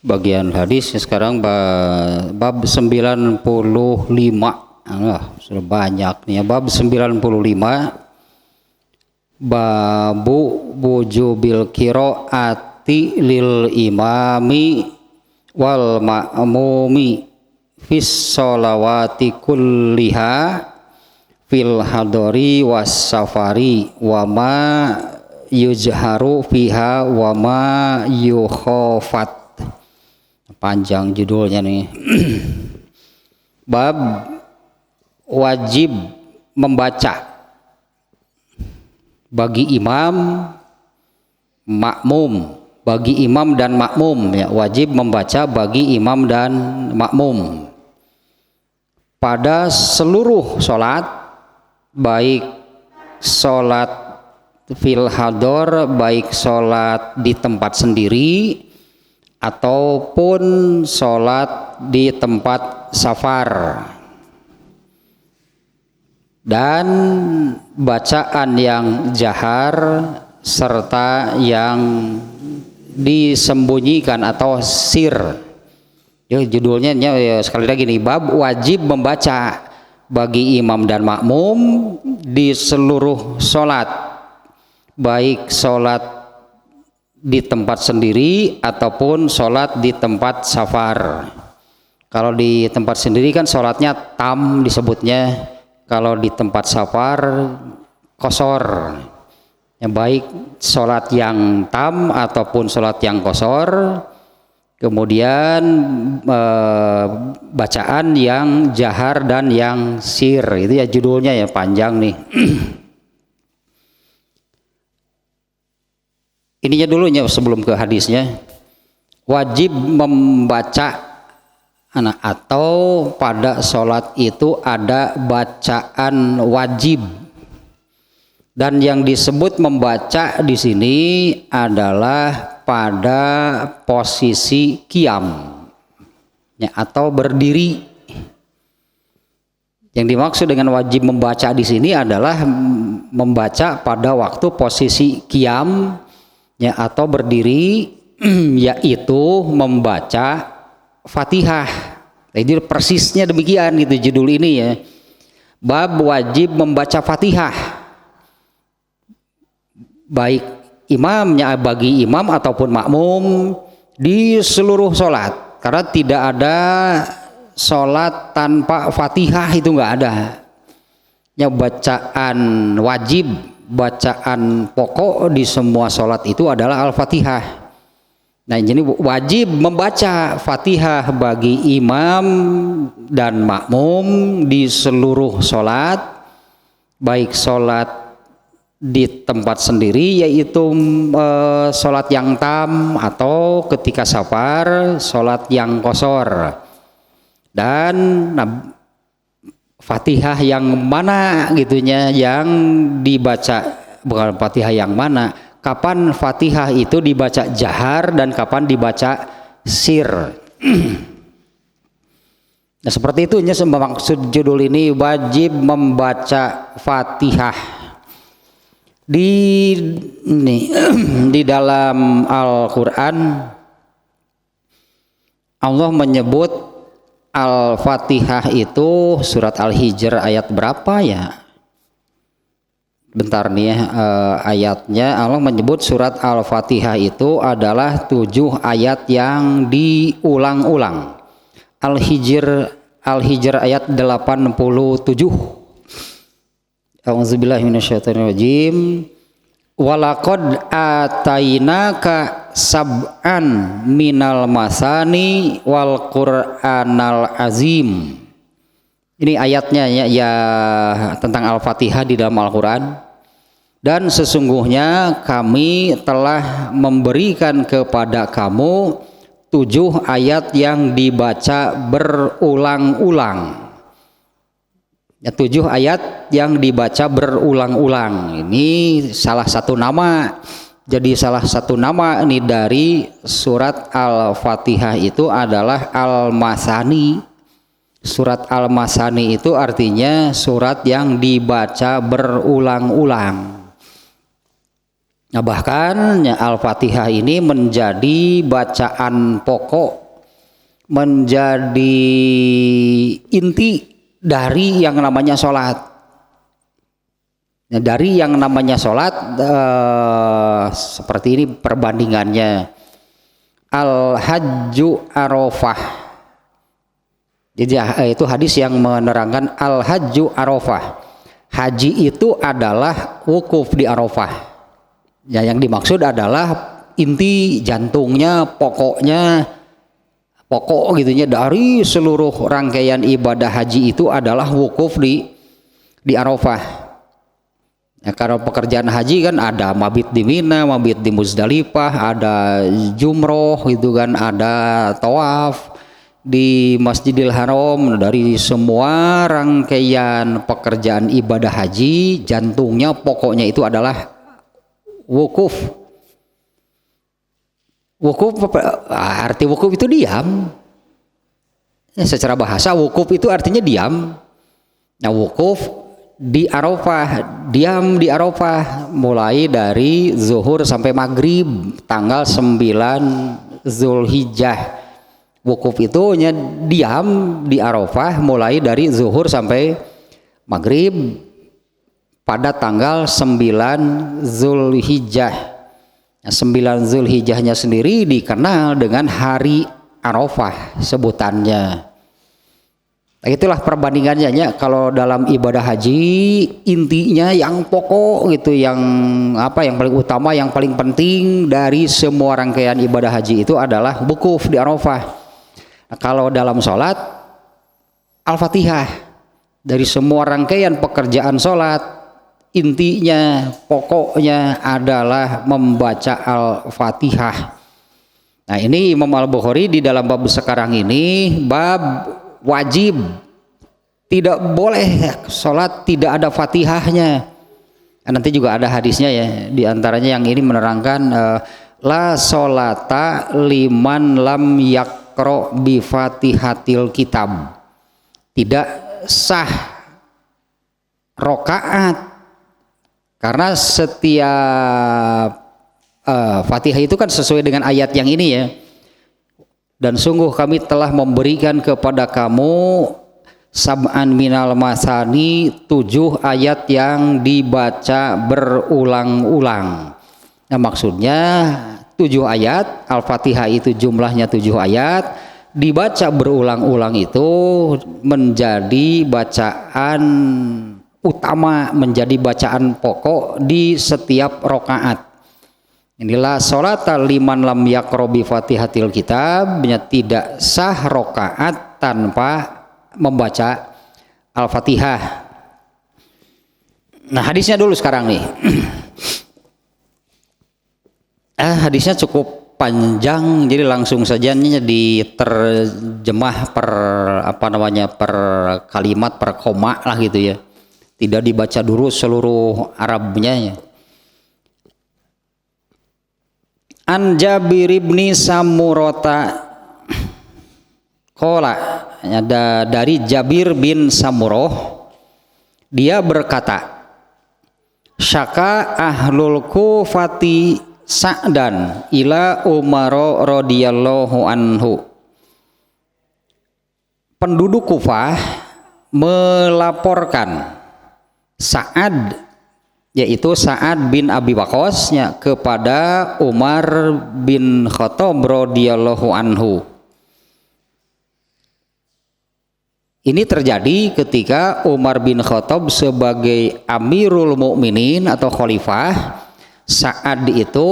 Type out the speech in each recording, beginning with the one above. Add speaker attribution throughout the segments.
Speaker 1: bagian hadis sekarang bab 95. Sudah banyak nih ya. Bab 95 babu wujubil qiraati lil imami wal ma'mumi fis sholawati kulliha fil hadori was safari wa ma yujharu fiha wa ma yukhafat. Panjang judulnya nih. Bab wajib membaca bagi imam, makmum, bagi imam dan makmum ya, wajib membaca bagi imam dan makmum pada seluruh sholat, baik sholat fil hador, baik sholat di tempat sendiri ataupun sholat di tempat safar, dan bacaan yang jahar serta yang disembunyikan atau sir. Ya, judulnya ya, sekali lagi nih, bab wajib membaca bagi imam dan makmum di seluruh sholat, baik sholat di tempat sendiri ataupun sholat di tempat safar. Kalau di tempat sendiri kan sholatnya tam disebutnya, kalau di tempat safar qasar. Ya, baik sholat yang tam ataupun sholat yang qasar. Kemudian bacaan yang jahar dan yang sir, itu ya judulnya ya, panjang nih. Ininya dulunya sebelum ke hadisnya. Wajib membaca atau pada sholat itu ada bacaan wajib, dan yang disebut membaca di sini adalah pada posisi qiyam ya, atau berdiri. Yang dimaksud dengan wajib membaca di sini adalah membaca pada waktu posisi qiyam ya, atau berdiri, yaitu membaca Fatihah. Jadi persisnya demikian gitu judul ini ya. Bab wajib membaca Fatihah, baik imamnya, bagi imam ataupun makmum di seluruh sholat, karena tidak ada sholat tanpa Fatihah, itu nggak ada. Ya, bacaan wajib, bacaan pokok di semua sholat itu adalah Al-Fatihah. Nah, jadi wajib membaca Fatihah bagi imam dan makmum di seluruh sholat, baik sholat di tempat sendiri yaitu sholat yang tam, atau ketika safar sholat yang qasar. Dan Fatihah yang mana gitunya yang dibaca, bukan Fatihah yang mana, kapan Fatihah itu dibaca jahar dan kapan dibaca sir. Nah, seperti itu maksud judul ini, wajib membaca Fatihah. Di dalam Al-Quran Allah menyebut Al-Fatihah itu surat Al-Hijr ayat berapa ya? Bentar nih ya, ayatnya Allah menyebut surat Al-Fatihah itu adalah 7 ayat yang diulang-ulang. Al-Hijr ayat 87. A'udzubillahi minasyaitonirrajim. Walaqad atainaka sab'an minal masani wal qur'anal azim. Ini ayatnya ya tentang Al-Fatihah di dalam Al-Quran. Dan sesungguhnya kami telah memberikan kepada kamu 7 ayat yang dibaca berulang-ulang. Ya, 7 ayat yang dibaca berulang-ulang. Ini salah satu nama. Jadi salah satu nama ini dari surat Al-Fatihah itu adalah Al-Masani. Surat Al-Masani itu artinya surat yang dibaca berulang-ulang. Nah, bahkan ya, Al-Fatihah ini menjadi bacaan pokok, menjadi inti dari yang namanya sholat. Nah, dari yang namanya sholat seperti ini perbandingannya. Al-Hajju Arafah. Jadi itu hadis yang menerangkan Al-Hajju Arafah. Haji itu adalah wukuf di Arafah. Ya, yang dimaksud adalah inti, jantungnya, pokoknya, pokok gitunya dari seluruh rangkaian ibadah haji itu adalah wukuf di Arafah. Ya, kalau pekerjaan haji kan ada mabit di Mina, mabit di Muzdalifah, ada jumroh gitu kan, ada tawaf di Masjidil Haram. Dari semua rangkaian pekerjaan ibadah haji, jantungnya, pokoknya itu adalah wukuf. Wukuf, arti wukuf itu diam. Ya, secara bahasa wukuf itu artinya diam. Nah, wukuf di Arafah, diam di Arafah mulai dari zuhur sampai maghrib tanggal 9 Zulhijjah. Wukuf itu diam di Arafah mulai dari zuhur sampai maghrib pada tanggal 9 Zulhijjah. Nah, 9 Zulhijjahnya sendiri dikenal dengan hari Arafah sebutannya. Nah, itulah perbandingannya ya. Kalau dalam ibadah haji intinya yang pokok gitu, yang apa, yang paling utama, yang paling penting dari semua rangkaian ibadah haji itu adalah wukuf di Arafah. Nah, kalau dalam sholat Al-Fatihah, dari semua rangkaian pekerjaan sholat intinya, pokoknya adalah membaca Al-Fatihah. Nah, ini Imam Al-Bukhari di dalam bab sekarang ini bab wajib, tidak boleh sholat tidak ada Fatihahnya. Nanti juga ada hadisnya ya, diantaranya yang ini menerangkan la sholata liman lam yakro bi fatihatil kitab, tidak sah rokaat karena setiap Fatihah itu kan sesuai dengan ayat yang ini ya. Dan sungguh kami telah memberikan kepada kamu sab'an minal masani, 7 ayat yang dibaca berulang-ulang. Nah, maksudnya 7 ayat, Al-Fatihah itu jumlahnya 7 ayat, dibaca berulang-ulang itu menjadi bacaan utama, menjadi bacaan pokok di setiap rokaat. Inilah sholat liman lam yakro bi fatihatil kitab, tidak sah rokaat tanpa membaca Al-Fatihah. Nah, hadisnya dulu sekarang nih. Hadisnya cukup panjang, jadi langsung saja ini diterjemah per per kalimat, per koma lah gitu ya. Tidak dibaca dulu seluruh Arabnya ya. An Jabir ibni Samurata qala, dari Jabir bin Samuroh dia berkata, syaka ahlul kufati sa'dan ila Umar radhiyallahu anhu. Penduduk Kufah melaporkan Sa'ad, yaitu Sa'ad bin Abi Waqqas kepada Umar bin Khattab radhiyallahu anhu. Ini terjadi ketika Umar bin Khattab sebagai Amirul Mukminin atau khalifah. Sa'ad itu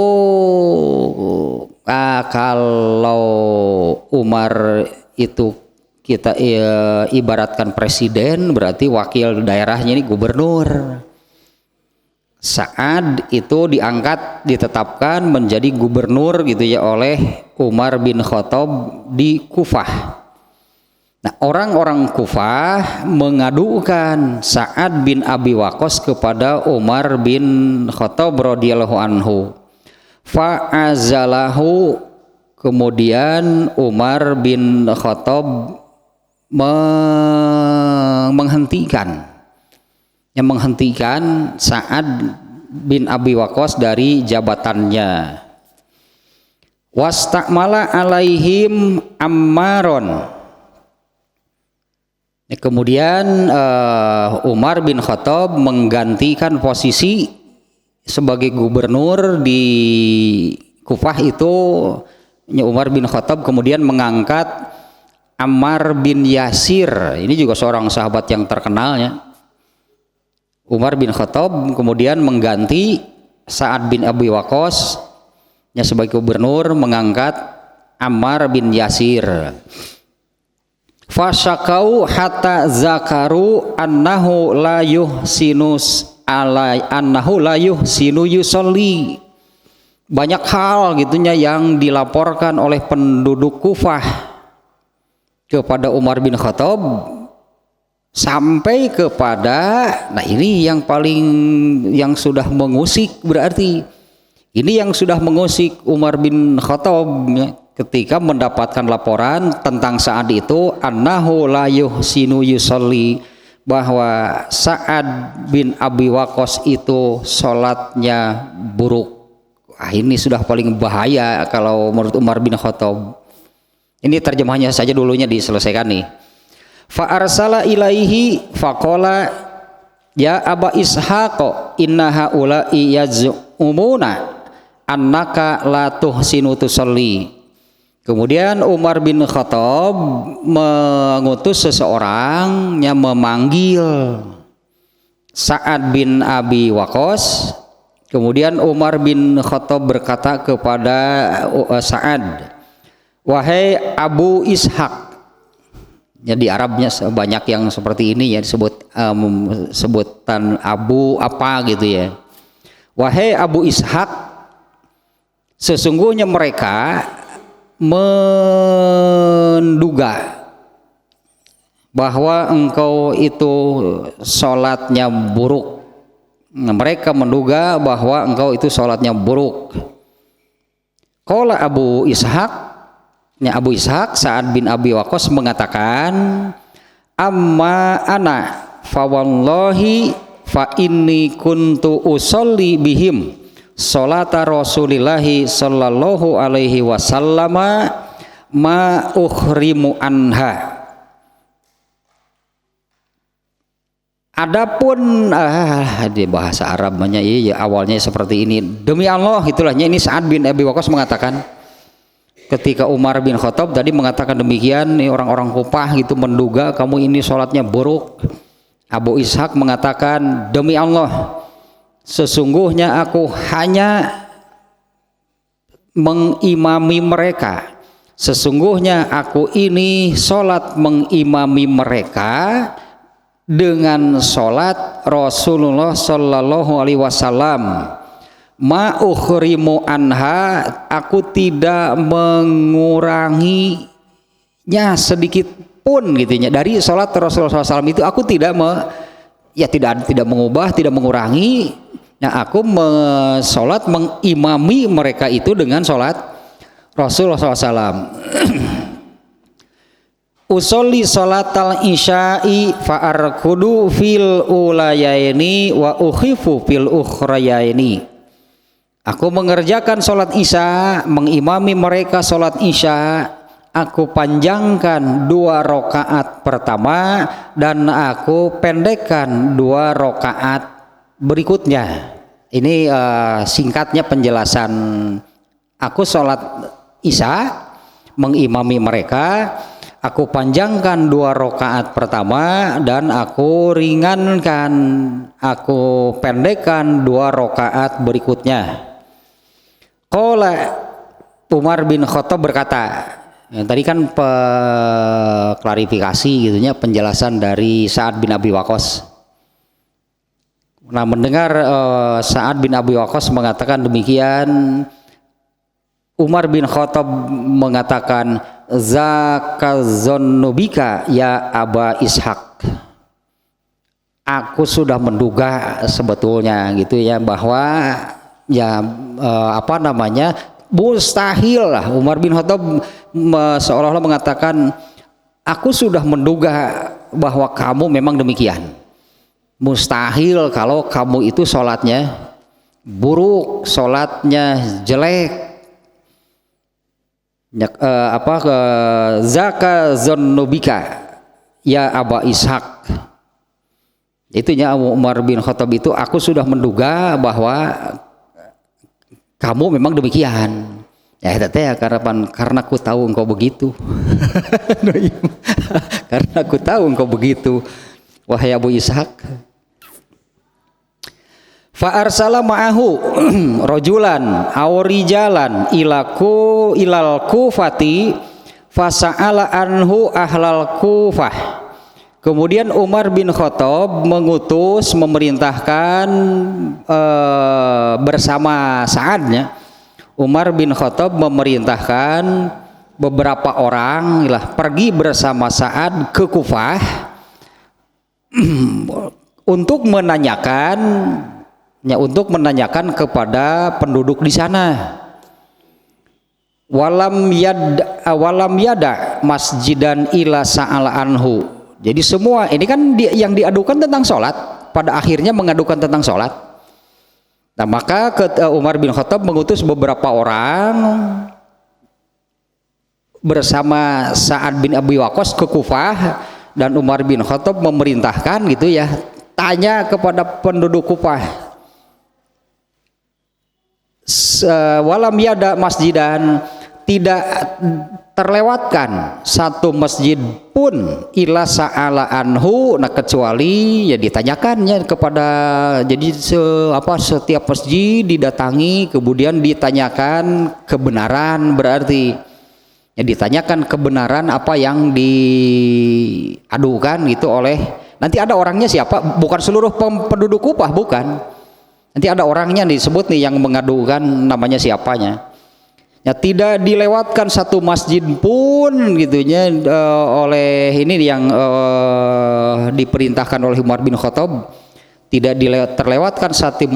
Speaker 1: kalau Umar itu kita ibaratkan presiden, berarti wakil daerahnya ini gubernur. Sa'ad itu diangkat, ditetapkan menjadi gubernur gitu ya oleh Umar bin Khattab di Kufah. Nah, orang-orang Kufah mengadukan Sa'ad bin Abi Waqqas kepada Umar bin Khattab radhiyallahu anhu. Fa'azalahu, kemudian Umar bin Khattab menghentikan Sa'ad bin Abi Waqqas dari jabatannya. Wastakmala alaihim Ammaron. Kemudian Umar bin Khattab menggantikan posisi sebagai gubernur di Kufah itu. Umar bin Khattab kemudian mengangkat Ammar bin Yasir. Ini juga seorang sahabat yang terkenal ya. Umar bin Khattab kemudian mengganti Sa'ad bin Abi Waqqas sebagai gubernur, mengangkat Ammar bin Yasir. Fasyakau hatta zakaru annahu la yuhsinu yusolli. Banyak hal gitunya yang dilaporkan oleh penduduk Kufah kepada Umar bin Khattab, sampai kepada, nah ini yang sudah mengusik, berarti ini yang sudah mengusik Umar bin Khattab ya, ketika mendapatkan laporan tentang Sa'ad itu, annahu la yuhsinu yusolli, bahwa Sa'ad bin Abi Waqqas itu sholatnya buruk. Ini sudah paling bahaya kalau menurut Umar bin Khattab. Ini terjemahnya saja dulunya diselesaikan nih. Fa arsala ilaihi faqala ya Aba Ishaq inna haula'i yaz'umuna annaka la tuhsinu tusolli. Kemudian Umar bin Khattab mengutus seseorang yang memanggil Sa'ad bin Abi Waqqas. Kemudian Umar bin Khattab berkata kepada Sa'ad, wahai Abu Ishaq. Ya, di Arabnya banyak yang seperti ini ya, disebut sebutan Abu apa gitu ya. Wahai Abu Ishaq, sesungguhnya mereka menduga bahwa engkau itu sholatnya buruk. Mereka menduga bahwa engkau itu sholatnya buruk. Qala Abu Ishaq, ya Abu Ishaq Sa'ad bin Abi Waqqas mengatakan, amma ana fa wallahi fa inni kuntu usolli bihim sholata Rasulillahi sallallahu alaihi wasallama ma ukhrimu anha. Adapun di bahasa Arabnya ya awalnya seperti ini. Demi Allah, itulahnya ini Sa'ad bin Abi Waqqas mengatakan ketika Umar bin Khattab tadi mengatakan demikian, nih orang-orang Kufah gitu menduga kamu ini sholatnya buruk. Abu Ishaq mengatakan, demi Allah, sesungguhnya aku hanya mengimami mereka. Sesungguhnya aku ini sholat mengimami mereka dengan sholat Rasulullah Sallallahu Alaihi Wasallam. Ma ukhrimu anha, aku tidak menguranginya sedikit pun gitunya dari sholat Rasulullah SAW itu aku tidak mengubah, tidak mengurangi. Nah, aku sholat mengimami mereka itu dengan sholat Rasulullah SAW. Usolli sholatal isya'i fa'arkudu fil ulayaini wa ukhifu fil ukhrayaini. Aku mengerjakan sholat isya, mengimami mereka sholat isya. Aku panjangkan 2 rakaat pertama dan aku pendekkan 2 rakaat berikutnya. Ini singkatnya penjelasan. Aku sholat isya, mengimami mereka. Aku panjangkan 2 rakaat pertama dan aku ringankan, aku pendekkan 2 rakaat berikutnya. Qala Umar bin Khattab berkata, ya, tadi kan klarifikasi gitunya, penjelasan dari Sa'ad bin Abi Waqqas. Nah, mendengar Sa'ad bin Abi Waqqas mengatakan demikian, Umar bin Khattab mengatakan, zakazonnubika ya Aba Ishaq. Aku sudah menduga sebetulnya gitu ya, bahwa ya mustahil lah. Umar bin Khattab seolah-olah mengatakan, aku sudah menduga bahwa kamu memang demikian. Mustahil kalau kamu itu sholatnya buruk, sholatnya jelek. Zaka zonnubika ya Aba Ishaq. Itunya Umar bin Khattab itu, aku sudah menduga bahwa kamu memang demikian. Ya itu teh karena aku tahu engkau begitu. Karena aku tahu engkau begitu, wahai Abu Ishaq. Fa arsala ma'ahu rajulan aw rijalan ilal kufati fasa'ala anhu ahlal kufah. Kemudian Umar bin Khattab mengutus, memerintahkan bersama Sa'adnya. Umar bin Khattab memerintahkan beberapa orang pergi bersama Sa'ad ke Kufah untuk menanyakan kepada penduduk di sana. Walam yada masjidan ila sa'ala anhu. Jadi semua ini kan yang diadukan tentang sholat, pada akhirnya mengadukan tentang sholat. Nah maka Umar bin Khattab mengutus beberapa orang bersama Sa'ad bin Abi Waqqas ke Kufah, dan Umar bin Khattab memerintahkan gitu ya, tanya kepada penduduk Kufah. Walam yada masjidan, tidak terlewatkan satu masjid pun ila sa'ala anhu, nah kecuali ya ditanyakannya kepada, jadi setiap masjid didatangi kemudian ditanyakan kebenaran, berarti ya ditanyakan kebenaran apa yang diadukan gitu oleh, nanti ada orangnya siapa, bukan seluruh penduduk Kufah, bukan. Nanti ada orangnya disebut nih yang mengadukan, namanya siapanya. Ya tidak dilewatkan satu masjid pun gitunya oleh ini yang diperintahkan oleh Umar bin Khattab, tidak terlewatkan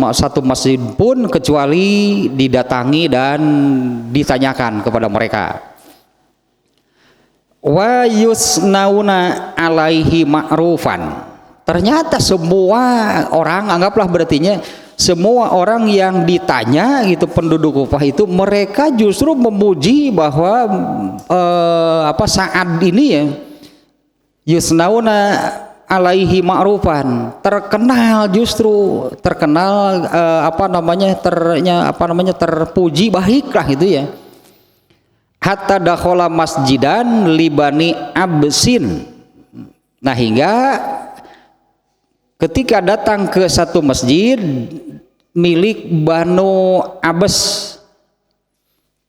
Speaker 1: satu masjid pun kecuali didatangi dan ditanyakan kepada mereka. Wa yusnauna alaihi ma'rufan. Ternyata semua orang, anggaplah berartinya semua orang yang ditanya gitu penduduk Kufah itu, mereka justru memuji bahwa Sa'ad ini ya yusnauna alaihi ma'rufan, terkenal terpuji baiklah gitu ya. Hatta dakhala masjidan libani absin. Nah hingga ketika datang ke satu masjid milik Banu Abbas,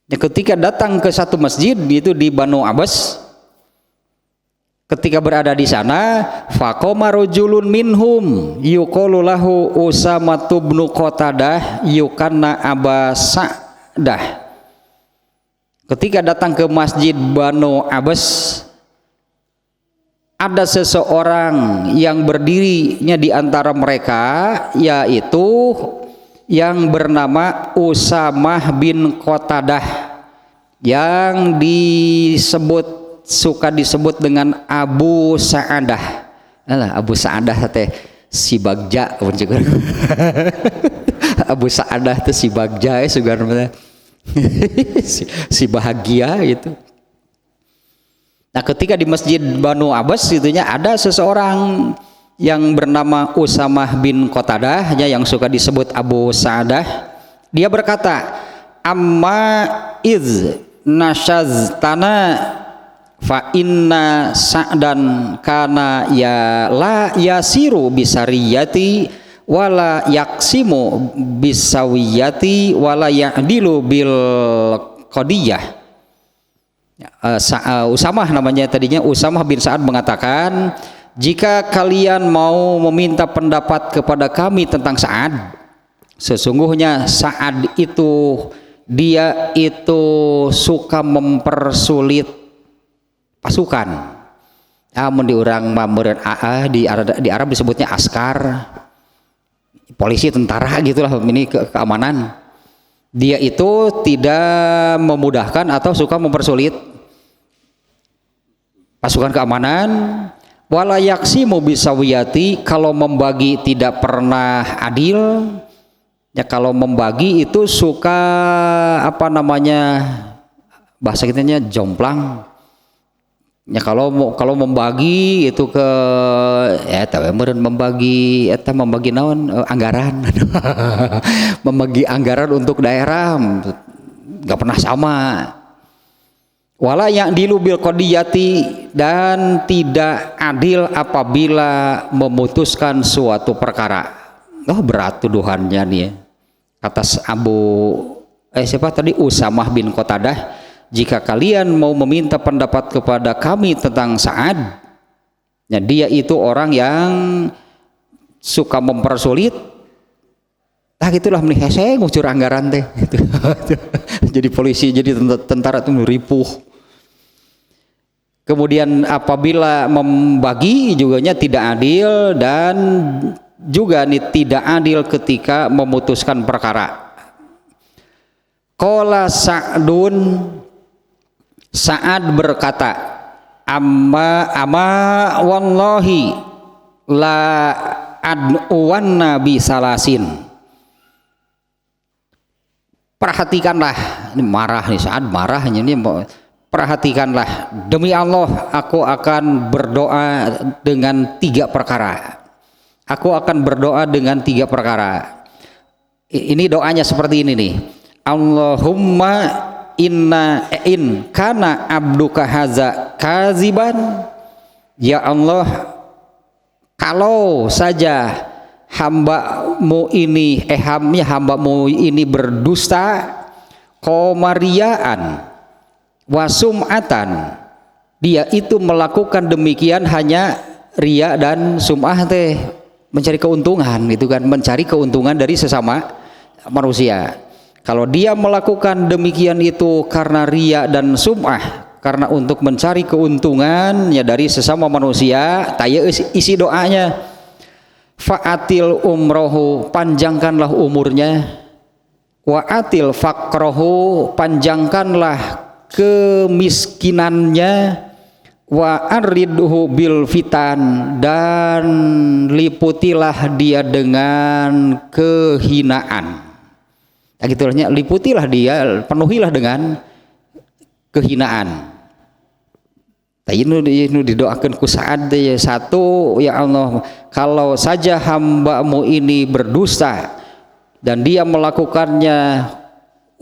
Speaker 1: ketika datang ke satu masjid itu di Banu Abbas, ketika berada di sana, faqama rajulun minhum yuqalu lahu Usamah bin Qatadah yukanna Aba Sa'dah. Ketika datang ke masjid Banu Abbas, ada seseorang yang berdirinya di antara mereka, yaitu yang bernama Usamah bin Qatadah, yang suka disebut dengan Abu Sa'adah. Abu Sa'adah teh si Bagja Abu Sa'adah itu si Bagja si bahagia gitu. Nah ketika di masjid Banu Abbas itunya ada seseorang yang bernama Usamah bin Qatadah yang suka disebut Abu Sa'adah. Dia berkata, amma iz nasyaztana fa inna Sa'dan kana ya la yasiru bisariyati wala yaksimu bisawiyati wala ya'dilu bil qadiyah. Usamah namanya tadinya, Usamah bin Sa'ad mengatakan, jika kalian mau meminta pendapat kepada kami tentang Sa'ad, sesungguhnya Sa'ad itu dia itu suka mempersulit pasukan. Amun di orang mameureun di Arab disebutnya askar, polisi, tentara gitulah, ini keamanan. Dia itu tidak memudahkan atau suka mempersulit pasukan keamanan. Wala yaksimu bisawiyati, kalau membagi tidak pernah adil. Ya kalau membagi itu suka apa namanya, bahasa kitanya jomplang. Ya kalau membagi itu ke ya tahu meureun membagi eta membagi naon anggaran. Membagi anggaran untuk daerah nggak pernah sama. Wala yang dilubil qadiyati, dan tidak adil apabila memutuskan suatu perkara. Oh berat tuduhannya nih ya. Atas siapa tadi, Usamah bin Qatadah, jika kalian mau meminta pendapat kepada kami tentang Sa'ad, ya dia itu orang yang suka mempersulit. Gitulah melihat saya ngucur anggaran teh. Jadi polisi, jadi tentara itu ripuh. Kemudian apabila membagi juga tidak adil, dan juga tidak adil ketika memutuskan perkara. Qala Sa'dun, Sa'ad berkata, amma wallahi la ad'uwanna bi salasin. Perhatikanlah, ini marah nih Sa'ad, marahnya ini. Perhatikanlah, demi Allah aku akan berdoa dengan 3 perkara. Aku akan berdoa dengan 3 perkara. Ini doanya seperti ini nih. Allahumma in kana abduka haza kaziban. Ya Allah, kalau saja hambamu ini berdusta, komariaan wasum'atan, dia itu melakukan demikian hanya ria dan sum'ah teh, mencari keuntungan gitu kan, mencari keuntungan dari sesama manusia. Kalau dia melakukan demikian itu karena ria dan sum'ah, karena untuk mencari keuntungan ya dari sesama manusia, taya isi doanya, fa'atil umrohu, panjangkanlah umurnya, wa'atil fakrohu, panjangkanlah kemiskinannya, wa aridhu bil fitan, dan liputilah dia dengan kehinaan. Nah, gitulah, liputilah dia, penuhilah dengan kehinaan. Ini didoakan ku Sa'ad ya. Satu, ya Allah, kalau saja hambamu ini berdusta dan dia melakukannya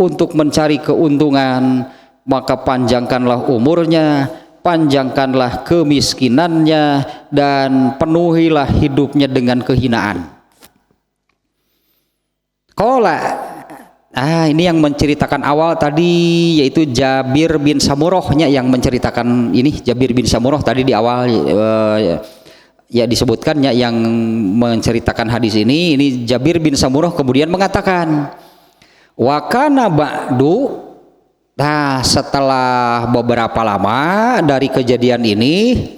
Speaker 1: untuk mencari keuntungan, maka panjangkanlah umurnya, panjangkanlah kemiskinannya, dan penuhilah hidupnya dengan kehinaan. Qala, ini yang menceritakan awal tadi, yaitu Jabir bin Samurahnya yang menceritakan ini. Jabir bin Samurah tadi di awal ya disebutkannya yang menceritakan hadis ini. Ini Jabir bin Samurah kemudian mengatakan, wa kana ba'du. Nah, setelah beberapa lama dari kejadian ini,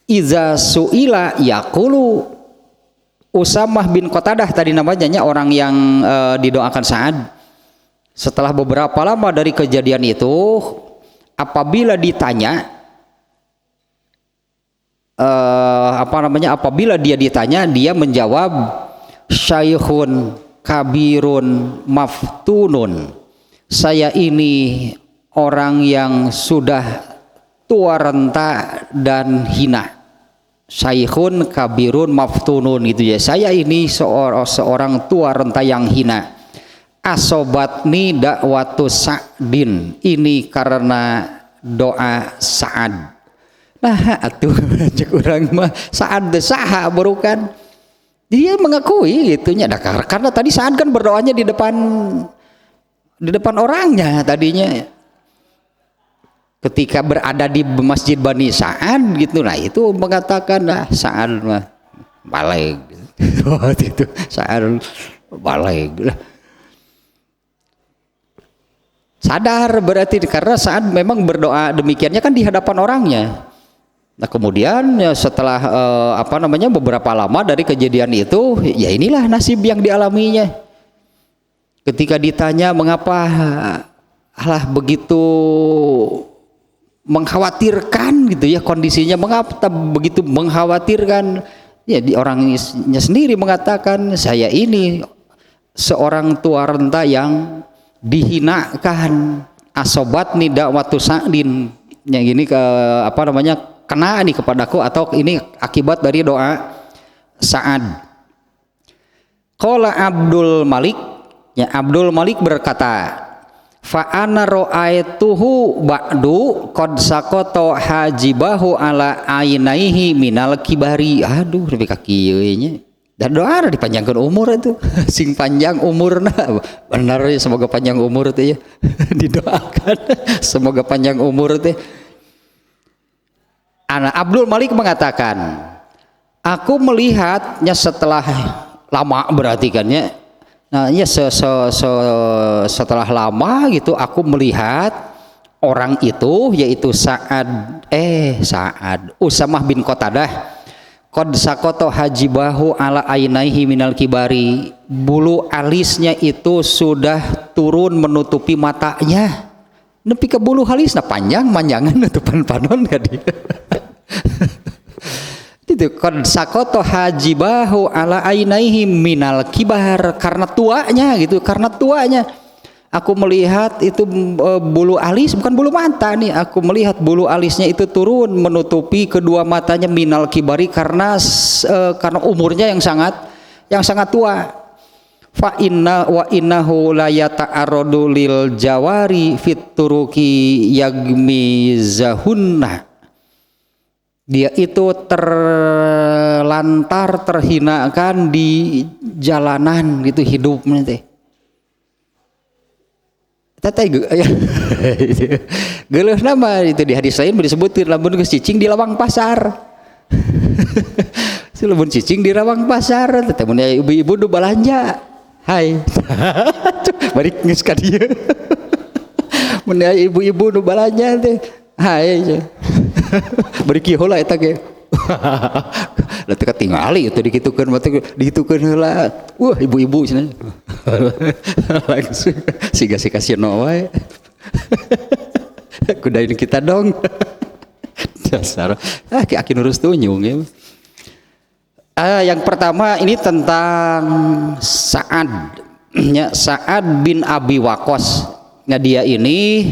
Speaker 1: iza su'ila yaqulu, Usamah bin Qatadah tadi namanya, orang yang didoakan Sa'ad. Setelah beberapa lama dari kejadian itu, apabila ditanya apabila dia ditanya, dia menjawab, syaikhun kabirun maftunun. Saya ini orang yang sudah tua renta dan hina. Syaikhun kabirun maftunun gitu ya. Saya ini seorang tua renta yang hina. Asobatni dakwatu Sa'din, ini karena doa Sa'ad. Nah atuh kurang mah Sa'ad saha burukan. Dia mengakui gitunya, karena tadi Sa'ad kan berdoanya di depan orangnya tadinya, ketika berada di Masjid Bani Sa'ad gitu. Nah itu mengatakan, Sa'ad mah baleg itu, Sa'ad baleg, sadar berarti, karena Sa'ad memang berdoa demikiannya kan di hadapan orangnya. Nah kemudian ya setelah beberapa lama dari kejadian itu, ya inilah nasib yang dialaminya. Ketika ditanya mengapa begitu mengkhawatirkan gitu ya kondisinya, mengapa begitu mengkhawatirkan, ya orangnya sendiri mengatakan, saya ini seorang tua renta yang dihinakan. Asobat nida watu Sa'din, yang ini ke apa namanya, kena nih kepadaku, atau ini akibat dari doa Sa'ad. Qala Abdul Malik, ya Abdul Malik berkata, fa ana ra'aituhu ba'du qad saqata hajibahu ala ainaihi minal kibari. Aduh lebih kaki nya. Dan doa dipanjangkan umur itu. Sing panjang umurna. Benar ya, semoga panjang umur itu ya. Didoakan semoga panjang umur itu. Anak Abdul Malik mengatakan, aku melihatnya setelah lama, berarti kan ya. Nah, ya setelah lama gitu aku melihat orang itu, yaitu Sa'ad Usamah bin Qatadah, qad saqata hajibahu ala ainaihi minal kibari, bulu alisnya itu sudah turun menutupi matanya. Nepi ke bulu alisna panjang manjangan nutupan panon kadi. Itu qad saqata hajibahu ala ainaihi minal kibar, karena tuanya gitu, karena tuanya aku melihat itu bulu alis, bukan bulu mata nih, aku melihat bulu alisnya itu turun menutupi kedua matanya minal kibari, karena umurnya yang sangat tua. Fa inna wa innahu la yata'arradu lil jawari fit turuki yagmizahunna, dia itu terlantar, terhinakan di jalanan gitu hidupnya teh. Tete geuleuh nama itu di hadis lain disebutkeun lamun geus cicing di lawang pasar. Si lamun cicing di lawang pasar teh mun ibu-ibu nu balanja. Hai. Balik geus ka dieu. Mun ibu-ibu nu balanja teh hai. Bari kieu heula eta ge. Lah teh katingali atuh dikitukeun mah teh dihitukeun heula. Wah, ibu-ibu cenah. Langsung siga si kasino wae. Kudain kita dong. Dasar. Aki nurus tunyung ya. Yang pertama ini tentang Sa'ad. Ya, Sa'ad bin Abi Waqqas. Nah, dia ini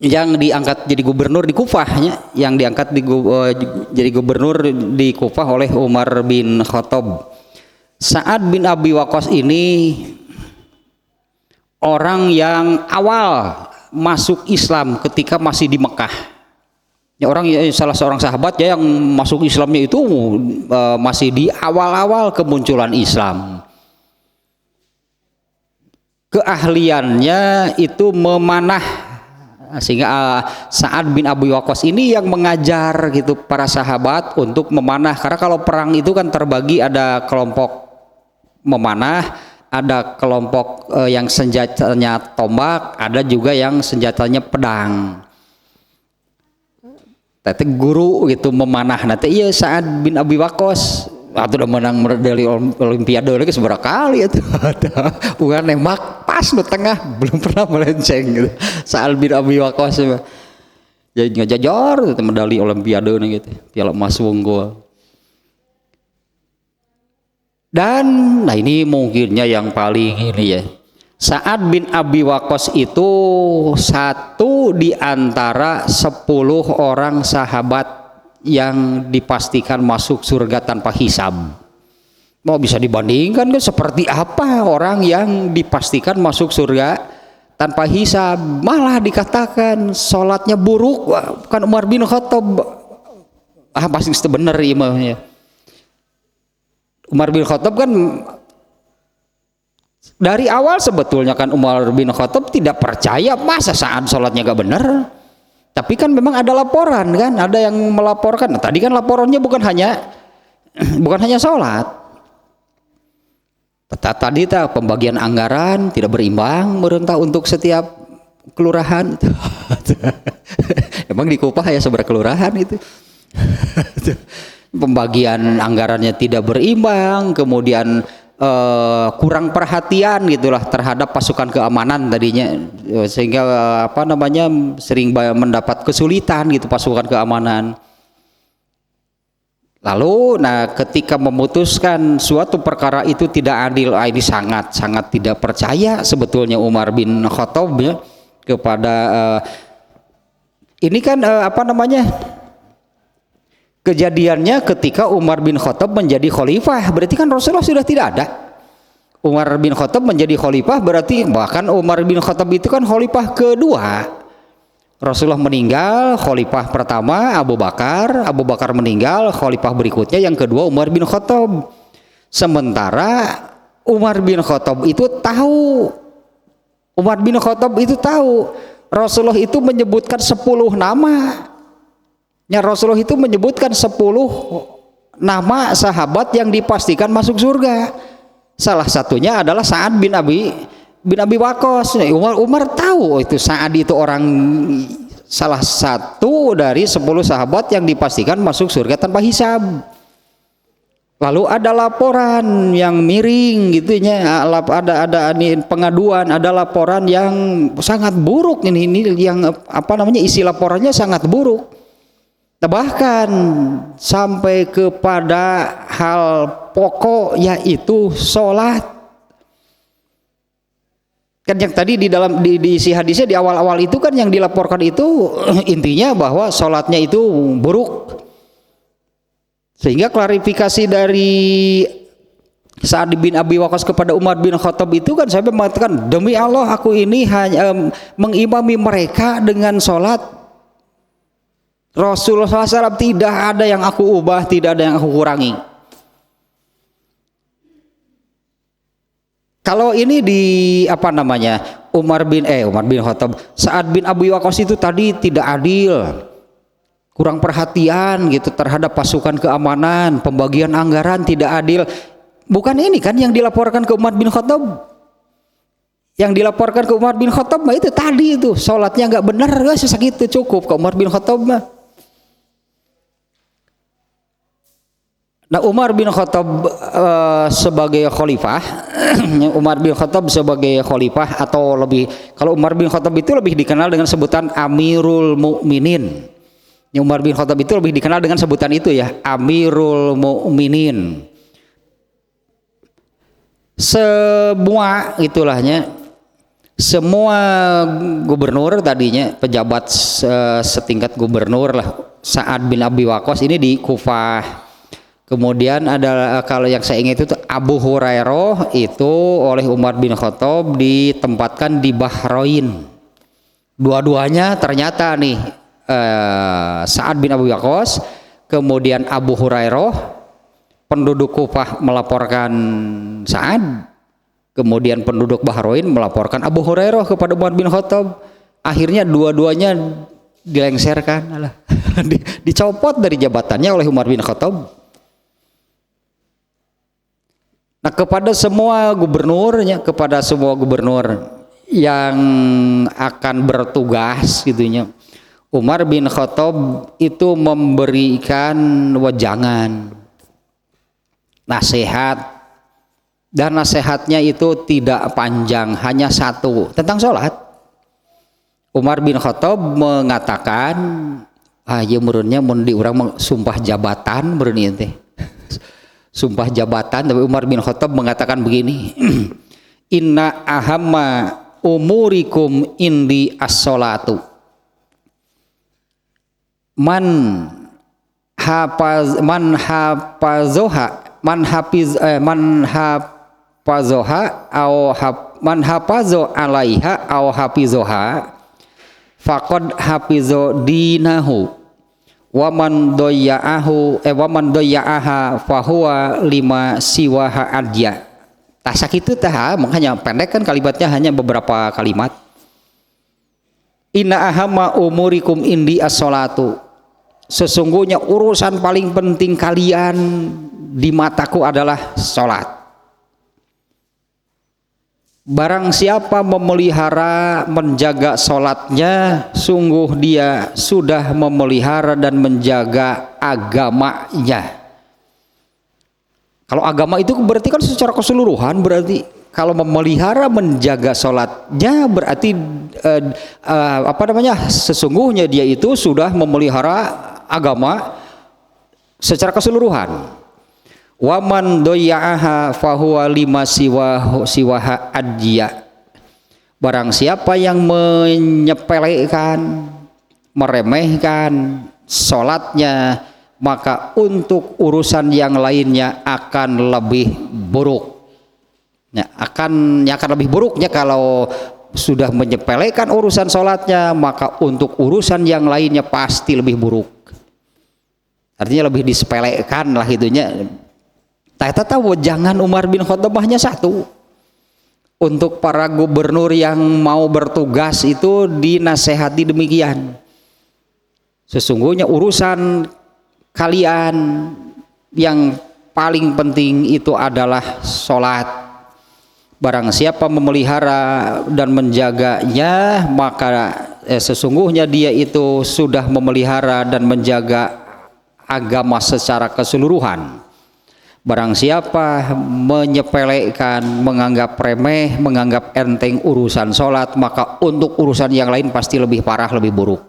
Speaker 1: yang diangkat jadi gubernur di Kufah, yang diangkat jadi gubernur di Kufah oleh Umar bin Khattab. Sa'ad bin Abi Waqqas ini orang yang awal masuk Islam ketika masih di Mekah. Ya, salah seorang sahabat ya yang masuk Islamnya itu masih di awal-awal kemunculan Islam. Keahliannya itu memanah, sehingga Sa'ad bin Abi Waqqas ini yang mengajar gitu para sahabat untuk memanah, karena kalau perang itu kan terbagi, ada kelompok memanah, ada kelompok yang senjatanya tombak, ada juga yang senjatanya pedang. Tete guru gitu memanah nanti, iya Sa'ad bin Abi Waqqas atau udah menang medali olimpiade lagi seberapa kali itu. Bukan nembak pas di tengah, belum pernah melenceng gitu. Sa'ad bin Abi Waqqas jadi ngejajor gitu medali olimpiade gitu, piala emas unggul. Dan nah ini mungkinnya yang paling ini ya, Sa'ad bin Abi Waqqas itu satu di antara 10 orang sahabat yang dipastikan masuk surga tanpa hisab. Mau bisa dibandingkan kan seperti apa orang yang dipastikan masuk surga tanpa hisab? Malah dikatakan sholatnya buruk, kan Umar bin Khattab. Pasti benar imamnya. Umar bin Khattab kan dari awal sebetulnya kan Umar bin Khattab tidak percaya, masa Sa'ad sholatnya gak benar. Tapi kan memang ada laporan kan, ada yang melaporkan. Nah, tadi kan laporannya bukan hanya sholat. Tadi pembagian anggaran tidak berimbang merentah untuk setiap kelurahan. Emang di Kupah ya seberapa kelurahan itu. Pembagian anggarannya tidak berimbang, kemudian kurang perhatian gitulah terhadap pasukan keamanan tadinya, sehingga sering mendapat kesulitan gitu pasukan keamanan. Lalu, nah ketika memutuskan suatu perkara itu tidak adil, ini sangat tidak percaya sebetulnya Umar bin Khattab ya, kepada ini kan apa namanya, kejadiannya ketika Umar bin Khattab menjadi khalifah, berarti kan Rasulullah sudah tidak ada. Umar bin Khattab menjadi khalifah berarti bahkan Umar bin Khattab itu kan khalifah kedua. Rasulullah meninggal, khalifah pertama Abu Bakar meninggal, khalifah berikutnya yang kedua Umar bin Khattab. Sementara Umar bin Khattab itu tahu Rasulullah itu menyebutkan 10 nama. Rasulullah itu menyebutkan 10 nama sahabat yang dipastikan masuk surga. Salah satunya adalah Sa'ad bin Abi Waqqas. Umar tahu itu Sa'ad itu orang salah satu dari 10 sahabat yang dipastikan masuk surga tanpa hisab. Lalu ada laporan yang miring gitu ya, ada pengaduan, ada laporan yang sangat buruk, ini yang apa namanya, isi laporannya sangat buruk. Bahkan sampai kepada hal pokok yaitu sholat. Kan yang tadi di isi hadisnya di awal-awal itu kan yang dilaporkan itu intinya bahwa sholatnya itu buruk. Sehingga klarifikasi dari Sa'ad bin Abi Waqqas kepada Umar bin Khattab itu kan sampai mengatakan, demi Allah aku ini hanya mengimami mereka dengan sholat Rasulullah SAW, tidak ada yang aku ubah, tidak ada yang aku kurangi. Kalau ini di apa namanya, Umar bin Khattab, Sa'ad bin Abi Waqqas itu tadi tidak adil, kurang perhatian gitu terhadap pasukan keamanan, pembagian anggaran tidak adil. Bukan ini kan yang dilaporkan ke Umar bin Khattab. Yang dilaporkan ke Umar bin Khattab mah itu tadi itu, sholatnya nggak benar, segitu cukup ke Umar bin Khattab mah. Nah, Umar bin Khattab sebagai khalifah, Umar bin Khattab sebagai khalifah, atau lebih, kalau Umar bin Khattab itu lebih dikenal dengan sebutan Amirul Mukminin. Umar bin Khattab itu lebih dikenal dengan sebutan itu ya, Amirul Mukminin. Semua itulahnya, semua gubernur tadinya, pejabat setingkat gubernur lah, Sa'ad bin Abi Waqqas ini di Kufah. Kemudian ada, kalau yang saya ingat itu Abu Hurairah itu oleh Umar bin Khattab ditempatkan di Bahrain. Dua-duanya ternyata nih Sa'ad bin Abi Waqqas, kemudian Abu Hurairah, penduduk Kufah melaporkan Sa'ad, kemudian penduduk Bahrain melaporkan Abu Hurairah kepada Umar bin Khattab. Akhirnya dua-duanya dilengserkan, dicopot dari jabatannya oleh Umar bin Khattab. Nah, kepada semua gubernur yang akan bertugas gitunya, Umar bin Khattab itu memberikan wejangan, nasihat, dan nasihatnya itu tidak panjang, hanya satu, tentang sholat. Umar bin Khattab mengatakan, ya murunnya mun di urang sumpah jabatan murun ieu teh. Sumpah jabatan, tapi Umar bin Khattab mengatakan begini, inna ahamma umurikum indi as-sholatu man hapazo alaiha au hafizoha faqad hafizo dinahu waman doya'aha fahuwa lima siwaha adya. Tasak itu makanya pendek kan kalimatnya, hanya beberapa kalimat. Inna ahamma umurikum indi as-sholatu, sesungguhnya urusan paling penting kalian di mataku adalah sholat. Barang siapa memelihara, menjaga sholatnya, sungguh dia sudah memelihara dan menjaga agamanya. Kalau agama itu berarti kan secara keseluruhan, berarti kalau memelihara, menjaga sholatnya berarti sesungguhnya dia itu sudah memelihara agama secara keseluruhan. Waman doya'aha fahuwa lima siwaha adjiya. Barang siapa yang menyepelekan, meremehkan sholatnya, maka untuk urusan yang lainnya akan lebih buruk. Ya, akan lebih buruknya kalau sudah menyepelekan urusan sholatnya, maka untuk urusan yang lainnya pasti lebih buruk. Artinya lebih disepelekan lah itunya. Kita tahu jangan Umar bin Khattab hanya satu. Untuk para gubernur yang mau bertugas itu dinasehati demikian. Sesungguhnya urusan kalian yang paling penting itu adalah sholat. Barang siapa memelihara dan menjaganya, maka sesungguhnya dia itu sudah memelihara dan menjaga agama secara keseluruhan. Barang siapa menyepelekan, menganggap remeh, menganggap enteng urusan sholat, maka untuk urusan yang lain pasti lebih parah, lebih buruk.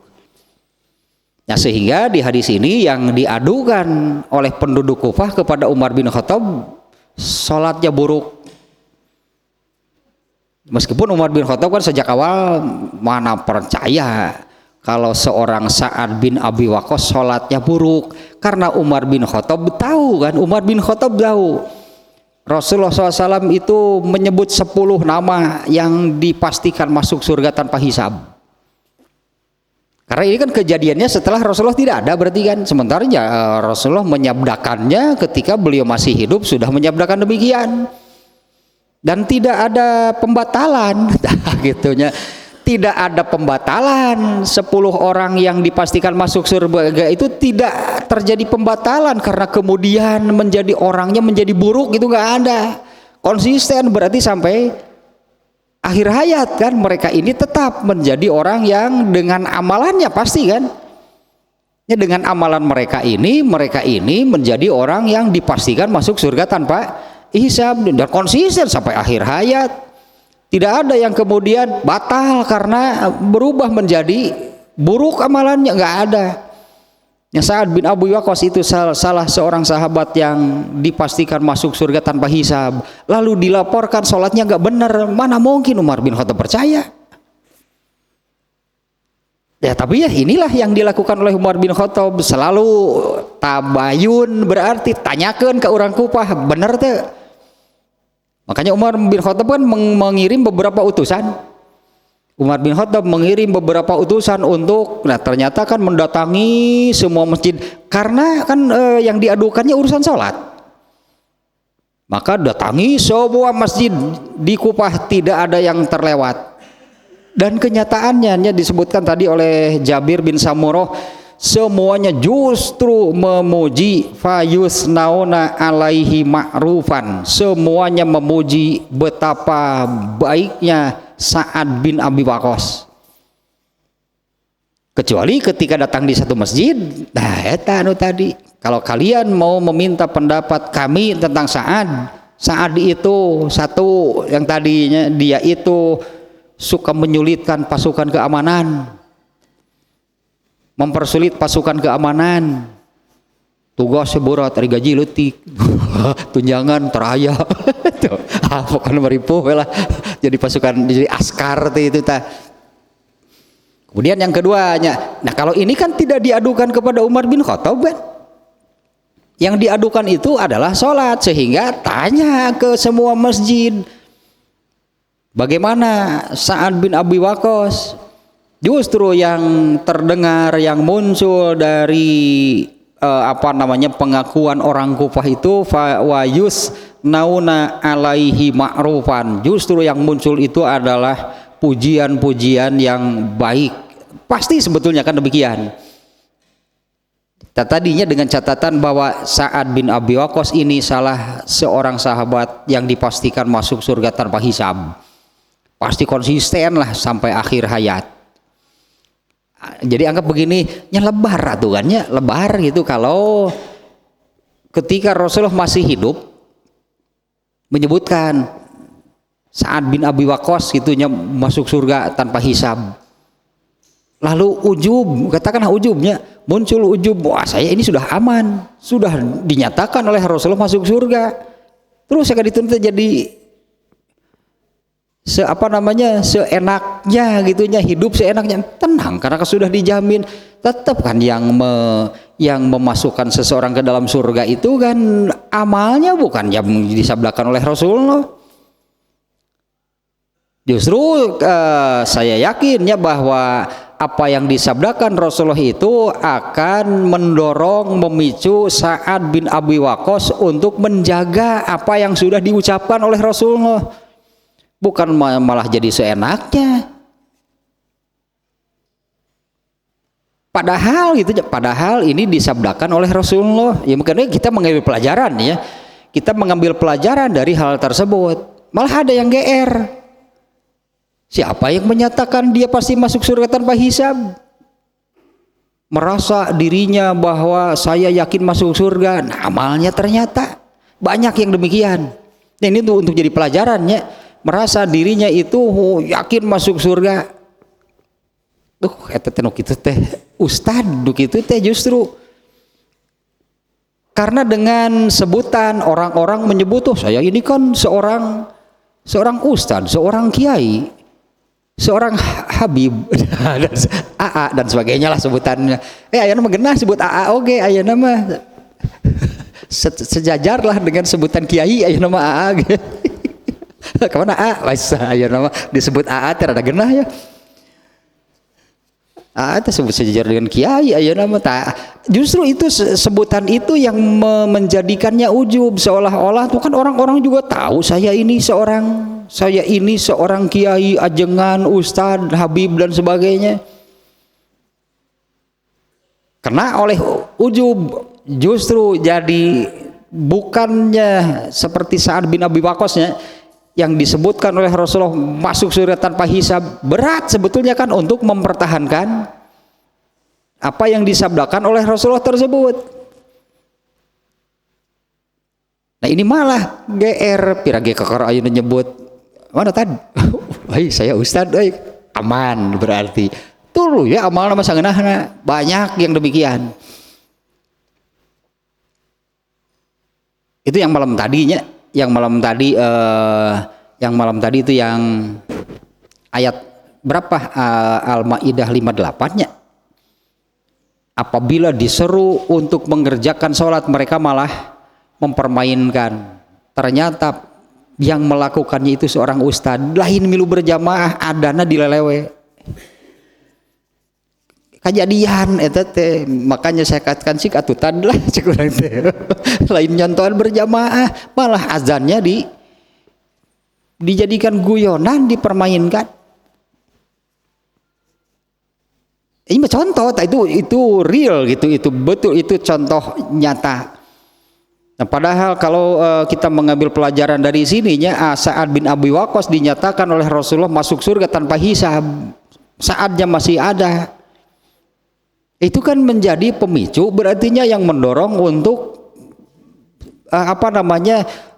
Speaker 1: Nah, sehingga di hadis ini yang diadukan oleh penduduk Kufah kepada Umar bin Khattab, sholatnya buruk. Meskipun Umar bin Khattab kan sejak awal mana percaya kalau seorang Sa'ad bin Abi Waqqas sholatnya buruk, karena Umar bin Khattab tahu kan, Umar bin Khattab tahu Rasulullah SAW itu menyebut 10 nama yang dipastikan masuk surga tanpa hisab. Karena ini kan kejadiannya setelah Rasulullah tidak ada, berarti kan sementara Rasulullah menyabdakannya ketika beliau masih hidup, sudah menyabdakan demikian dan tidak ada pembatalan gitunya. Tidak ada pembatalan 10 orang yang dipastikan masuk surga itu tidak terjadi pembatalan karena kemudian menjadi orangnya menjadi buruk, itu nggak ada, konsisten berarti sampai akhir hayat kan mereka ini tetap menjadi orang yang dengan amalannya pasti kan ya, dengan amalan mereka ini menjadi orang yang dipastikan masuk surga tanpa hisab dan konsisten sampai akhir hayat. Tidak ada yang kemudian batal karena berubah menjadi buruk amalannya, nggak ada. Yang Sa'ad bin Abi Waqqas itu salah seorang sahabat yang dipastikan masuk surga tanpa hisab, lalu dilaporkan sholatnya nggak benar, mana mungkin Umar bin Khattab percaya? Ya tapi ya inilah yang dilakukan oleh Umar bin Khattab, selalu tabayun, berarti tanyakan ke orang Kufah, benar tuh. Makanya Umar bin Khattab kan mengirim beberapa utusan. Umar bin Khattab mengirim beberapa utusan untuk, nah ternyata kan mendatangi semua masjid, karena kan yang diadukannya urusan sholat. Maka datangi semua masjid di Kufah, tidak ada yang terlewat. Dan kenyataannya disebutkan tadi oleh Jabir bin Samurah, semuanya justru memuji fayusnauna alaihi ma'rufan, semuanya memuji betapa baiknya Sa'ad bin Abi Waqqas, kecuali ketika datang di satu masjid. Nah eta anu tadi, kalau kalian mau meminta pendapat kami tentang Sa'ad itu satu, yang tadinya dia itu suka menyulitkan pasukan keamanan, mempersulit pasukan keamanan, tugas berat, hari gaji leutik, tunjangan teraya, pokoknya meripuh lah, jadi pasukan, jadi askar itu ta. Kemudian yang keduanya, nah kalau ini kan tidak diadukan kepada Umar bin Khattab kan, yang diadukan itu adalah sholat, sehingga tanya ke semua masjid, bagaimana Sa'ad bin Abi Waqqas. Justru yang terdengar, yang muncul dari pengakuan orang Kufah itu wayus nauna alaihi ma'rufan, justru yang muncul itu adalah pujian-pujian yang baik. Pasti sebetulnya kan demikian. Tadinya dengan catatan bahwa Sa'ad bin Abi Waqqas ini salah seorang sahabat yang dipastikan masuk surga tanpa hisab, pasti konsisten lah sampai akhir hayat. Jadi anggap begini, lebar aturannya, lebar gitu kalau ketika Rasulullah masih hidup menyebutkan Sa'ad bin Abi Waqqas gitunya masuk surga tanpa hisab. Lalu ujub, katakanlah ujubnya, muncul ujub, wah saya ini sudah aman, sudah dinyatakan oleh Rasulullah masuk surga. Terus saya dituntut jadi seenaknya gitunya, hidup seenaknya, tenang karena sudah dijamin. Tetap kan yang memasukkan seseorang ke dalam surga itu kan amalnya, bukan yang disabdakan oleh Rasulullah. Justru saya yakinnya bahwa apa yang disabdakan Rasulullah itu akan mendorong, memicu Sa'ad bin Abi Waqqas untuk menjaga apa yang sudah diucapkan oleh Rasulullah, bukan malah jadi seenaknya. Padahal ini disabdakan oleh Rasulullah. Ya makanya kita mengambil pelajaran ya. Kita mengambil pelajaran dari hal tersebut. Malah ada yang GR. Siapa yang menyatakan dia pasti masuk surga tanpa hisab? Merasa dirinya bahwa saya yakin masuk surga, nah, amalnya ternyata banyak yang demikian. Nah, ini tuh untuk jadi pelajarannya. Merasa dirinya itu yakin masuk surga. Eta teh kitu teh ustad kitu teh justru karena dengan sebutan orang-orang menyebut saya ini kan seorang ustad, seorang kiai, seorang habib, AA dan sebagainya lah sebutannya. Ayeuna mah genah sebut AA oge, ayeuna mah sejajar lah dengan sebutan kiai, ayeuna mah AA. Kemana AA? Wes ayeuna mah disebut AA teh rada genah ya. Itu sebut sejajar dengan kiai, ayeuna mah justru itu sebutan itu yang menjadikannya ujub, seolah-olah tuh kan orang-orang juga tahu saya ini seorang kiai, ajengan, ustad, habib dan sebagainya. Karena oleh ujub justru jadi bukannya seperti Sa'ad bin Abi Waqqasnya yang disebutkan oleh Rasulullah masuk surga tanpa hisab, berat sebetulnya kan untuk mempertahankan apa yang disabdakan oleh Rasulullah tersebut. Nah ini malah GR pirage kakara ayeuna nyebut mana tadi? Saya ustad aman berarti. Tuh ya amal nama sangeunahna banyak yang demikian. Itu yang malam tadinya. Yang malam tadi itu yang ayat berapa Al-Maidah 58-nya. Apabila diseru untuk mengerjakan sholat mereka malah mempermainkan. Ternyata yang melakukannya itu seorang ustad, lain milu berjamaah adana dilelewe. Kejadian eta teh, makanya saya katakan sih atutan lah cek urang teh. Lain nyontohan berjamaah, malah azannya dijadikan guyonan, dipermainkan. Ini contoh, itu real gitu, itu betul, itu contoh nyata. Nah, padahal kalau kita mengambil pelajaran dari sininya, Sa'ad bin Abi Waqqas dinyatakan oleh Rasulullah masuk surga tanpa hisab, saatnya masih ada. Itu kan menjadi pemicu, berartinya yang mendorong untuk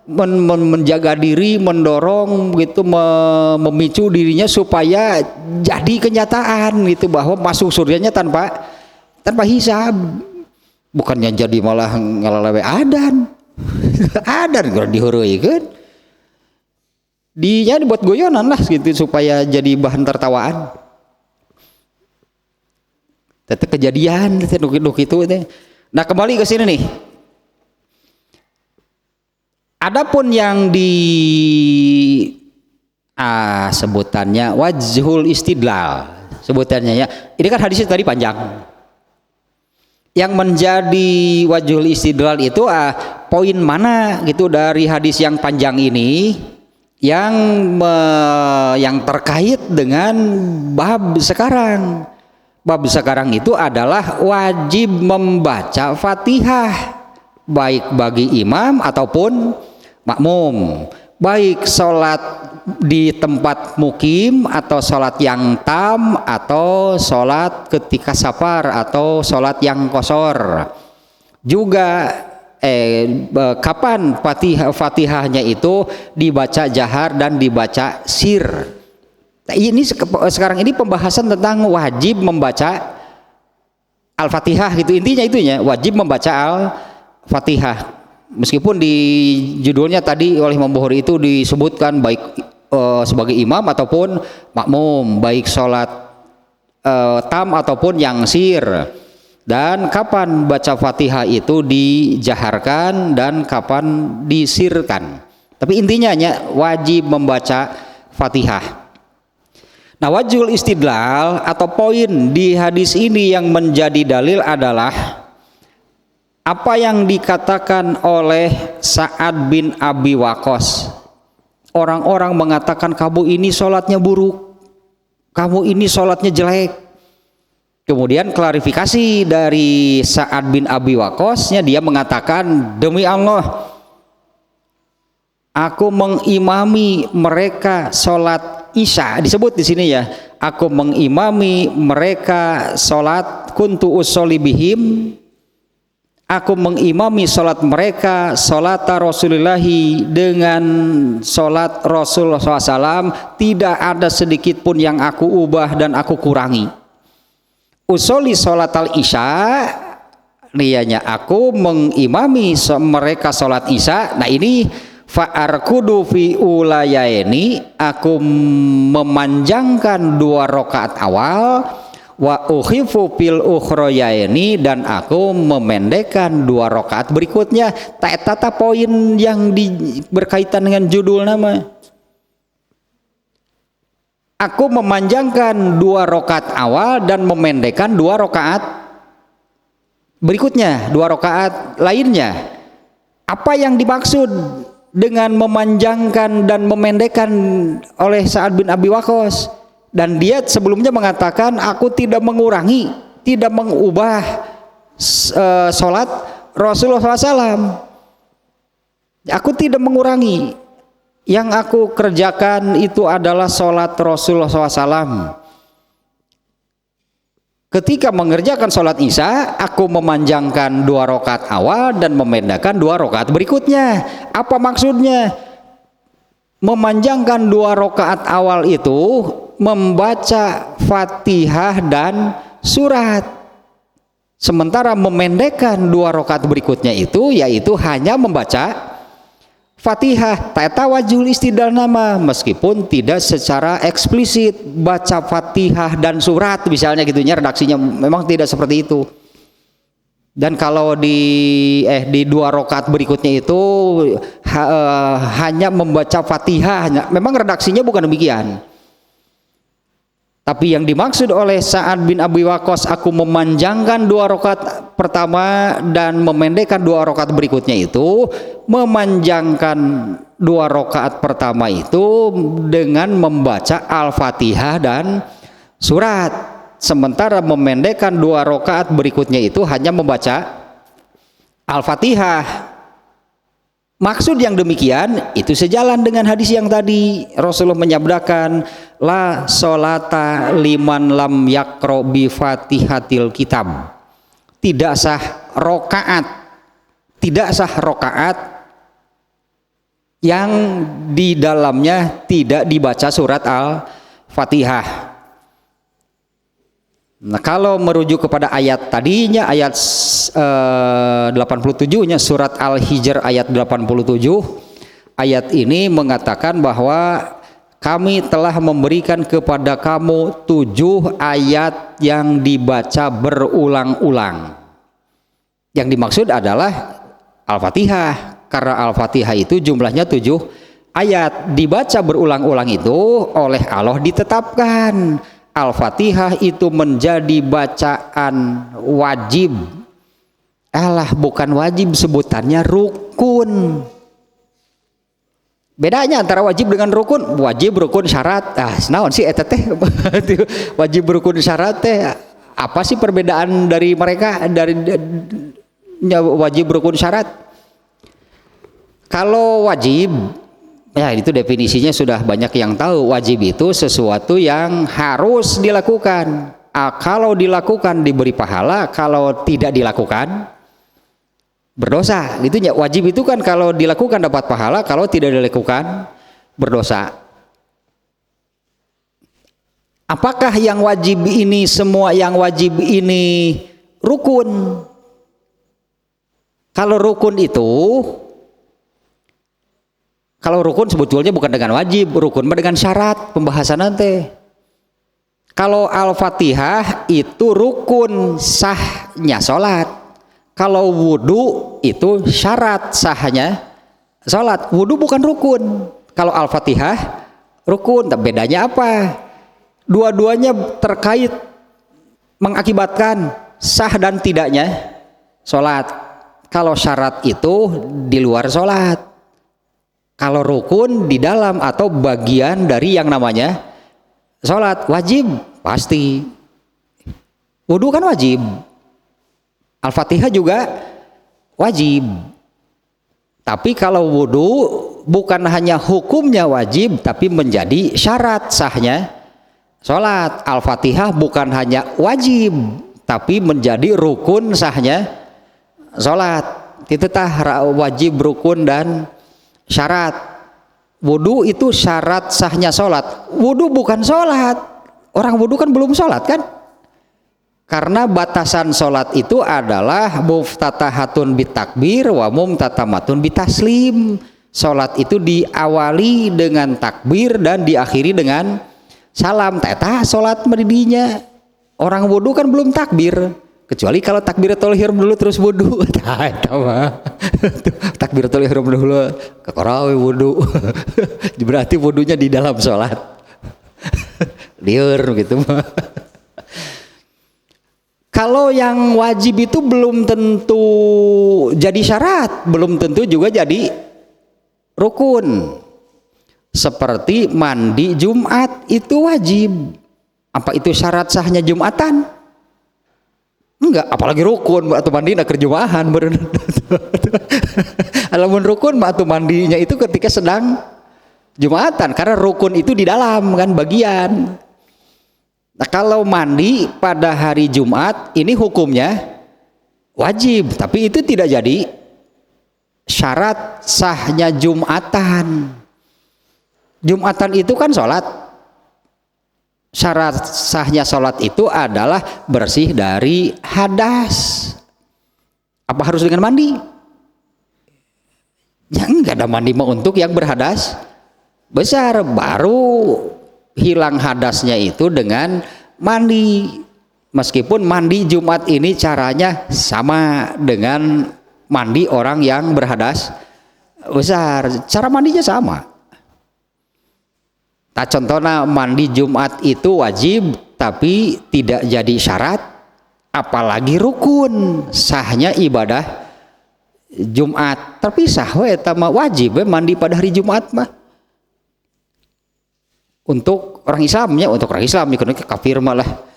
Speaker 1: menjaga diri, mendorong gitu, memicu dirinya supaya jadi kenyataan gitu bahwa masuk surganya tanpa hisab, bukannya jadi malah ngalalewe adan adan dihureuikeun dinya dibuat goyonan lah gitu supaya jadi bahan tertawaan. Itu kejadian itu. Nah kembali ke sini nih. Adapun yang sebutannya wajhul istidlal sebutannya ya. Ini kan hadisnya tadi panjang. Yang menjadi wajhul istidlal itu poin mana gitu dari hadis yang panjang ini yang terkait dengan bab sekarang. Bab sekarang itu adalah wajib membaca Fatihah baik bagi imam ataupun makmum, baik sholat di tempat mukim atau sholat yang tam atau sholat ketika safar atau sholat yang qashar. Juga kapan Fatihahnya itu dibaca jahar dan dibaca sir. Nah, ini sekarang ini pembahasan tentang wajib membaca Al-Fatihah gitu, intinya itunya wajib membaca Al-Fatihah. Meskipun di judulnya tadi oleh Imam Bukhari itu disebutkan baik sebagai imam ataupun makmum, baik sholat tam ataupun yang sir, dan kapan baca Fatihah itu dijaharkan dan kapan disirkan. Tapi intinya wajib membaca Fatihah. Nah, wajhul istidlal atau poin di hadis ini yang menjadi dalil adalah apa yang dikatakan oleh Sa'ad bin Abi Waqqas. Orang-orang mengatakan kamu ini sholatnya buruk, kamu ini sholatnya jelek. Kemudian klarifikasi dari Sa'ad bin Abi Waqqasnya, dia mengatakan, demi Allah, aku mengimami mereka sholat Isya, disebut di sini ya, aku mengimami mereka sholat, kuntu usolli bihim, aku mengimami sholat mereka, sholat Rasulillahi, dengan sholat Rasulullah SAW, tidak ada sedikit pun yang aku ubah dan aku kurangi. Usolli sholat al-isya, nianya aku mengimami mereka sholat isya. Nah ini fa'arkudu fi ulayaini, aku memanjangkan 2 rakaat awal, wa ukhifu fil ukhrayaini, dan aku memendekkan 2 rakaat berikutnya. Tata poin yang berkaitan dengan judul nama. Aku memanjangkan 2 rakaat awal dan memendekkan 2 rakaat berikutnya, 2 rakaat lainnya. Apa yang dimaksud dengan memanjangkan dan memendekkan oleh Sa'ad bin Abi Waqqas? Dan dia sebelumnya mengatakan, aku tidak mengurangi, tidak mengubah sholat Rasulullah SAW. Aku tidak mengurangi, yang aku kerjakan itu adalah sholat Rasulullah SAW. Ketika mengerjakan sholat isya, aku memanjangkan 2 rakaat awal dan memendekkan 2 rakaat berikutnya. Apa maksudnya? Memanjangkan 2 rakaat awal itu membaca Fatihah dan surat. Sementara memendekkan 2 rakaat berikutnya itu yaitu hanya membaca Fatihah. Tata wajhul istidlal nama, meskipun tidak secara eksplisit baca Fatihah dan surat misalnya gitunya, redaksinya memang tidak seperti itu. Dan kalau di 2 rakaat berikutnya itu hanya membaca Fatihah, memang redaksinya bukan demikian. Tapi yang dimaksud oleh Sa'ad bin Abi Waqqas, aku memanjangkan 2 rakaat pertama dan memendekkan 2 rakaat berikutnya, itu memanjangkan 2 rakaat pertama itu dengan membaca Al-Fatihah dan surat, sementara memendekkan 2 rakaat berikutnya itu hanya membaca Al-Fatihah. Maksud yang demikian itu sejalan dengan hadis yang tadi. Rasulullah menyabdakan, la sholata liman lam yaqra bi fatihatil kitab. Tidak sah rokaat yang di dalamnya tidak dibaca surat Al-Fatihah. Nah, kalau merujuk kepada ayat tadinya, ayat 87-nya surat Al-Hijr ayat 87, ayat ini mengatakan bahwa kami telah memberikan kepada kamu 7 ayat yang dibaca berulang-ulang. Yang dimaksud adalah Al-Fatihah, karena Al-Fatihah itu jumlahnya 7 ayat, dibaca berulang-ulang itu oleh Allah ditetapkan. Al-Fatihah itu menjadi bacaan wajib. Bukan wajib, sebutannya rukun. Bedanya antara wajib dengan rukun, wajib rukun syarat. Naon sih eta teh? Wajib rukun syarat teh apa sih perbedaan dari mereka, dari wajib rukun syarat? Kalau wajib, ya itu definisinya sudah banyak yang tahu. Wajib itu sesuatu yang harus dilakukan. Kalau dilakukan diberi pahala, kalau tidak dilakukan berdosa. Gitu ya. Wajib itu kan kalau dilakukan dapat pahala, kalau tidak dilakukan berdosa. Apakah yang wajib ini, semua yang wajib ini rukun? Kalau rukun itu, kalau rukun sebetulnya bukan dengan wajib, rukun dengan syarat pembahasan nanti. Kalau Al-Fatihah itu rukun sahnya sholat. Kalau wudhu itu syarat sahnya sholat. Wudhu bukan rukun. Kalau Al-Fatihah rukun. Tapi bedanya apa? Dua-duanya terkait mengakibatkan sah dan tidaknya sholat. Kalau syarat itu di luar sholat. Kalau rukun di dalam atau bagian dari yang namanya sholat. Wajib pasti. Wudhu kan wajib. Al-Fatihah juga wajib. Tapi kalau wudhu bukan hanya hukumnya wajib, tapi menjadi syarat sahnya sholat. Al-Fatihah bukan hanya wajib, tapi menjadi rukun sahnya sholat. Itu tah wajib, rukun, dan syarat. Wudhu itu syarat sahnya sholat. Wudhu bukan sholat. Orang wudhu kan belum sholat kan? Karena batasan sholat itu adalah muftatahatun bitakbir wa mumtatamatun bitaslim. Sholat itu diawali dengan takbir dan diakhiri dengan salam. Teta sholat meridinya. Orang wudhu kan belum takbir. Kecuali kalau takbiratul ihram dulu terus wudhu. Takbiratul ihram dulu kekarawi wudhu. Berarti wudhunya di dalam sholat. Liur gitu. Kalau yang wajib itu belum tentu jadi syarat, belum tentu juga jadi rukun. Seperti mandi Jumat itu wajib. Apa itu syarat sahnya Jumatan? Enggak, apalagi rukun atau mandi nak kerjumahan. Alamun rukun atau mandinya itu ketika sedang Jumatan, karena rukun itu di dalam kan bagian. Nah, kalau mandi pada hari Jumat ini hukumnya wajib, tapi itu tidak jadi syarat sahnya Jumatan. Jumatan itu kan sholat. Syarat sahnya sholat itu adalah bersih dari hadas. Apa harus dengan mandi? Ya enggak, ada mandi mah untuk yang berhadas besar, baru hilang hadasnya itu dengan mandi. Meskipun mandi Jumat ini caranya sama dengan mandi orang yang berhadas besar, cara mandinya sama. Nah, contohnya mandi Jumat itu wajib tapi tidak jadi syarat, apalagi rukun sahnya ibadah Jumat. Terpisah we tama wajib we mandi pada hari Jumat mah. Untuk orang Islamnya, untuk orang Islam ikut kafir malah.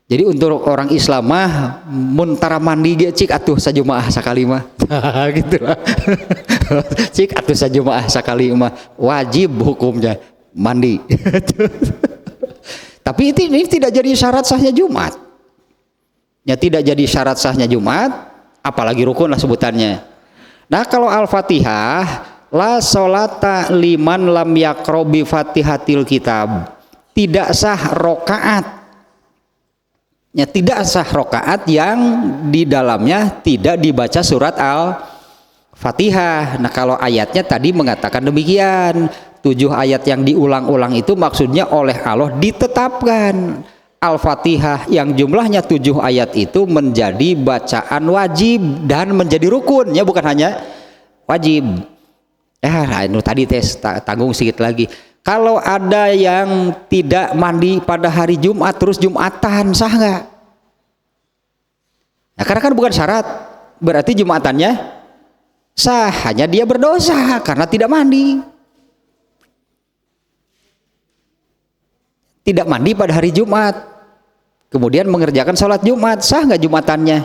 Speaker 1: Jadi untuk orang Islam mah muntara mandi ge cik atuh sajumaah sakali mah. Gitu lah. Cik atuh sajumaah sakali mah wajib hukumnya mandi. Tapi ini tidak jadi syarat sahnya Jumat. Ya tidak jadi syarat sahnya Jumat, apalagi rukun lah sebutannya. Nah, kalau Al-Fatihah, la sholata liman lam yaqra bi fatihatil kitab, tidak sah rokaat. Ya, tidak sah rokaat yang di dalamnya tidak dibaca surat Al-Fatihah. Nah, kalau ayatnya tadi mengatakan demikian, 7 ayat yang diulang-ulang itu maksudnya oleh Allah ditetapkan Al-Fatihah yang jumlahnya 7 ayat itu menjadi bacaan wajib dan menjadi rukun, ya bukan hanya wajib. Ini tadi tes tanggung sedikit lagi. Kalau ada yang tidak mandi pada hari Jumat terus Jumatan, sah nggak? Nah, karena kan bukan syarat, berarti Jumatannya sah, hanya dia berdosa karena tidak mandi. Tidak mandi pada hari Jumat, kemudian mengerjakan sholat Jumat, sah nggak Jumatannya?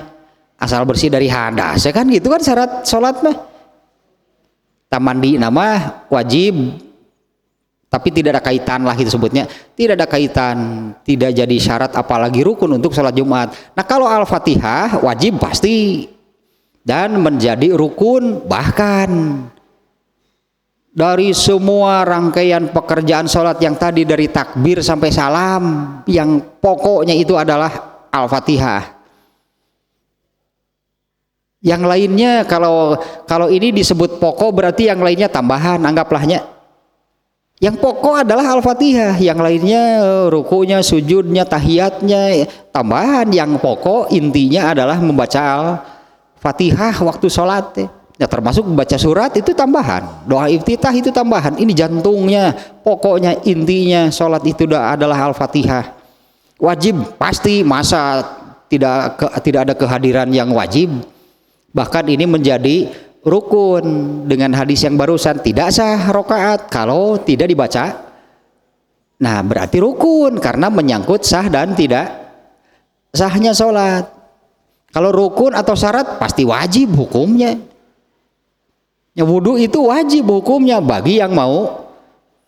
Speaker 1: Asal bersih dari hadas, ya kan gitu kan syarat sholat mah. Tak mandi nama wajib, tapi tidak ada kaitan lah itu sebutnya, tidak ada kaitan, tidak jadi syarat apalagi rukun untuk sholat Jumat. Nah, kalau Al-Fatihah wajib pasti dan menjadi rukun, bahkan Dari semua rangkaian pekerjaan sholat yang tadi dari takbir sampai salam, yang pokoknya itu adalah Al-Fatihah. Yang lainnya kalau ini disebut pokok berarti yang lainnya tambahan, anggaplahnya. Yang pokok adalah Al-Fatihah, yang lainnya rukunya, sujudnya, tahiyatnya tambahan. Yang pokok intinya adalah membaca Al-Fatihah waktu sholat. Ya, termasuk membaca surat itu tambahan, doa iftitah itu tambahan. Ini jantungnya, pokoknya intinya sholat itu adalah Al-Fatihah. Wajib pasti, masa tidak ada kehadiran yang wajib. Bahkan ini menjadi rukun dengan hadis yang barusan, tidak sah rakaat kalau tidak dibaca. Nah, berarti rukun karena menyangkut sah dan tidak sahnya sholat. Kalau rukun atau syarat pasti wajib hukumnya. Ya, wudu itu wajib hukumnya bagi yang mau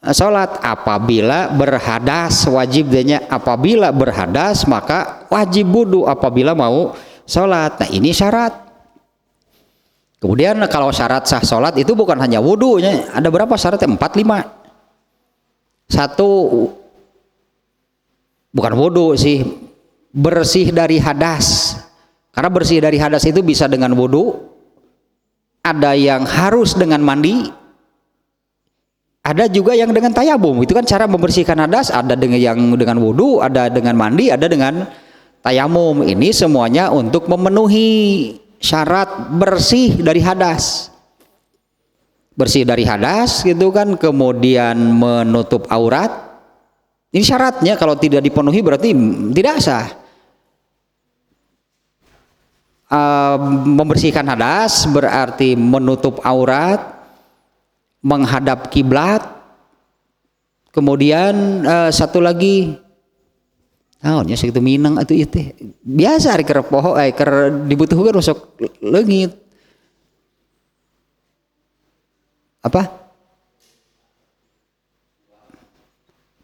Speaker 1: sholat. Apabila berhadas, wajibnya apabila berhadas maka wajib wudu apabila mau sholat. Nah, ini syarat. Kemudian kalau syarat sah sholat itu bukan hanya wudunya, ada berapa syaratnya? 4, 5. Satu, bukan wudu sih, bersih dari hadas. Karena bersih dari hadas itu bisa dengan wudu, ada yang harus dengan mandi, ada juga yang dengan tayamum. Itu kan cara membersihkan hadas, ada yang dengan wudu, ada dengan mandi, ada dengan tayamum. Ini semuanya untuk memenuhi syarat bersih dari hadas. Bersih dari hadas gitu kan, kemudian menutup aurat. Ini syaratnya, kalau tidak dipenuhi berarti tidak sah. Membersihkan hadas berarti menutup aurat, menghadap kiblat. Kemudian satu lagi, nya segitu Minang atuh ieu teh. Biasa ari keur poho keur dibutuhkeun usok leungit. Apa?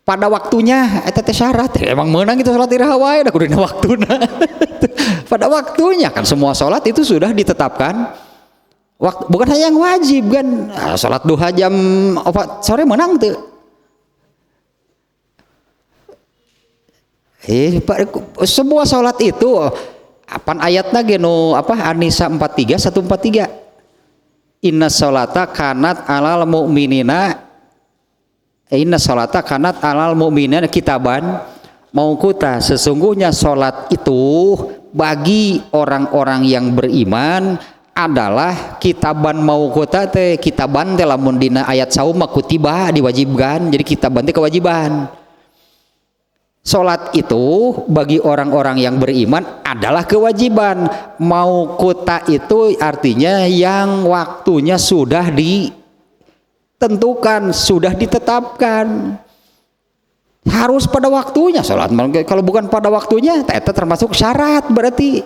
Speaker 1: Pada waktunya eta teh syarat. Emang meunang itu salat iraha wae da kuduna waktuna. Pada waktunya kan semua salat itu sudah ditetapkan. Bukan hanya yang wajib kan. Salat duha jam 4 sore meunang teu? Semua sholat itu apa ayatnya geno apa An-Nisa 43 143 inna sholata kanat alal mu'minina kitaban mauquta, sesungguhnya sholat itu bagi orang-orang yang beriman adalah kitaban mauquta teh. Kitaban teh lamun dina ayat saum kutiba diwajibkan, jadi kitaban teh kewajiban. Sholat itu bagi orang-orang yang beriman adalah kewajiban. Mauquta itu artinya yang waktunya sudah ditentukan, sudah ditetapkan. Harus pada waktunya sholat. Kalau bukan pada waktunya, itu termasuk syarat. Berarti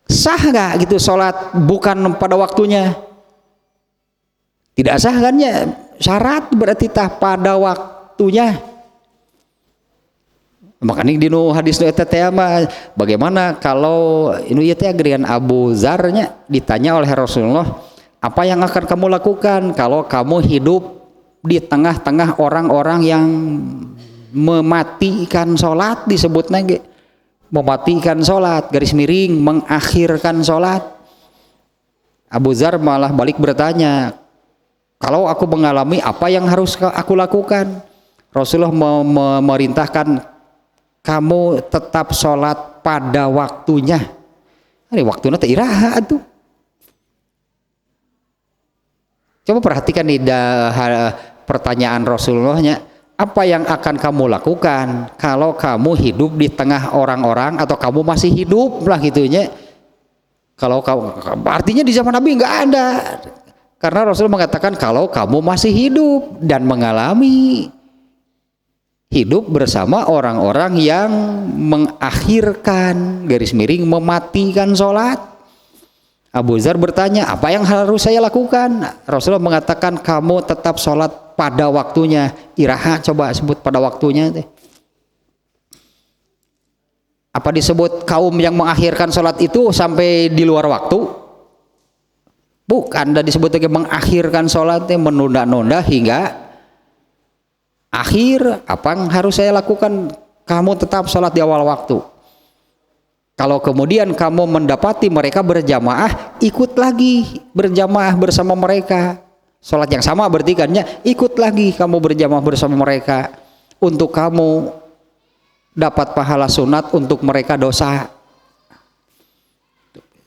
Speaker 1: sah nggak gitu sholat bukan pada waktunya? Tidak sah kan ya? Syarat berarti tah pada waktunya. Makanya di hadis nu eta teh mah bagaimana kalau inu ieu teh gerian Abu Dzarnya ditanya oleh Rasulullah, apa yang akan kamu lakukan kalau kamu hidup di tengah-tengah orang-orang yang mematikan sholat, disebutnya mematikan sholat, garis miring mengakhirkan sholat. Abu Dzar malah balik bertanya, kalau aku mengalami apa yang harus aku lakukan? Rasulullah memerintahkan kamu tetap sholat pada waktunya. Ini waktunya teh iraha tuh. Coba perhatikan nih pertanyaan Rasulullahnya, apa yang akan kamu lakukan kalau kamu hidup di tengah orang-orang atau kamu masih hidup lah gitunya. Kalau kamu, artinya di zaman Nabi nggak ada, karena Rasul mengatakan kalau kamu masih hidup dan mengalami hidup bersama orang-orang yang mengakhirkan garis miring mematikan sholat. Abu Dzar bertanya, apa yang harus saya lakukan? Rasulullah mengatakan kamu tetap sholat pada waktunya. Iraha, coba sebut pada waktunya. Apa disebut kaum yang mengakhirkan sholat itu sampai di luar waktu? Bukan, dan disebut lagi mengakhirkan sholatnya, menunda-nunda hingga akhir. Apa yang harus saya lakukan? Kamu tetap sholat di awal waktu. Kalau kemudian kamu mendapati mereka berjamaah, ikut lagi berjamaah bersama mereka. Sholat yang sama berarti kan ya, ikut lagi kamu berjamaah bersama mereka. Untuk kamu dapat pahala sunat, untuk mereka dosa.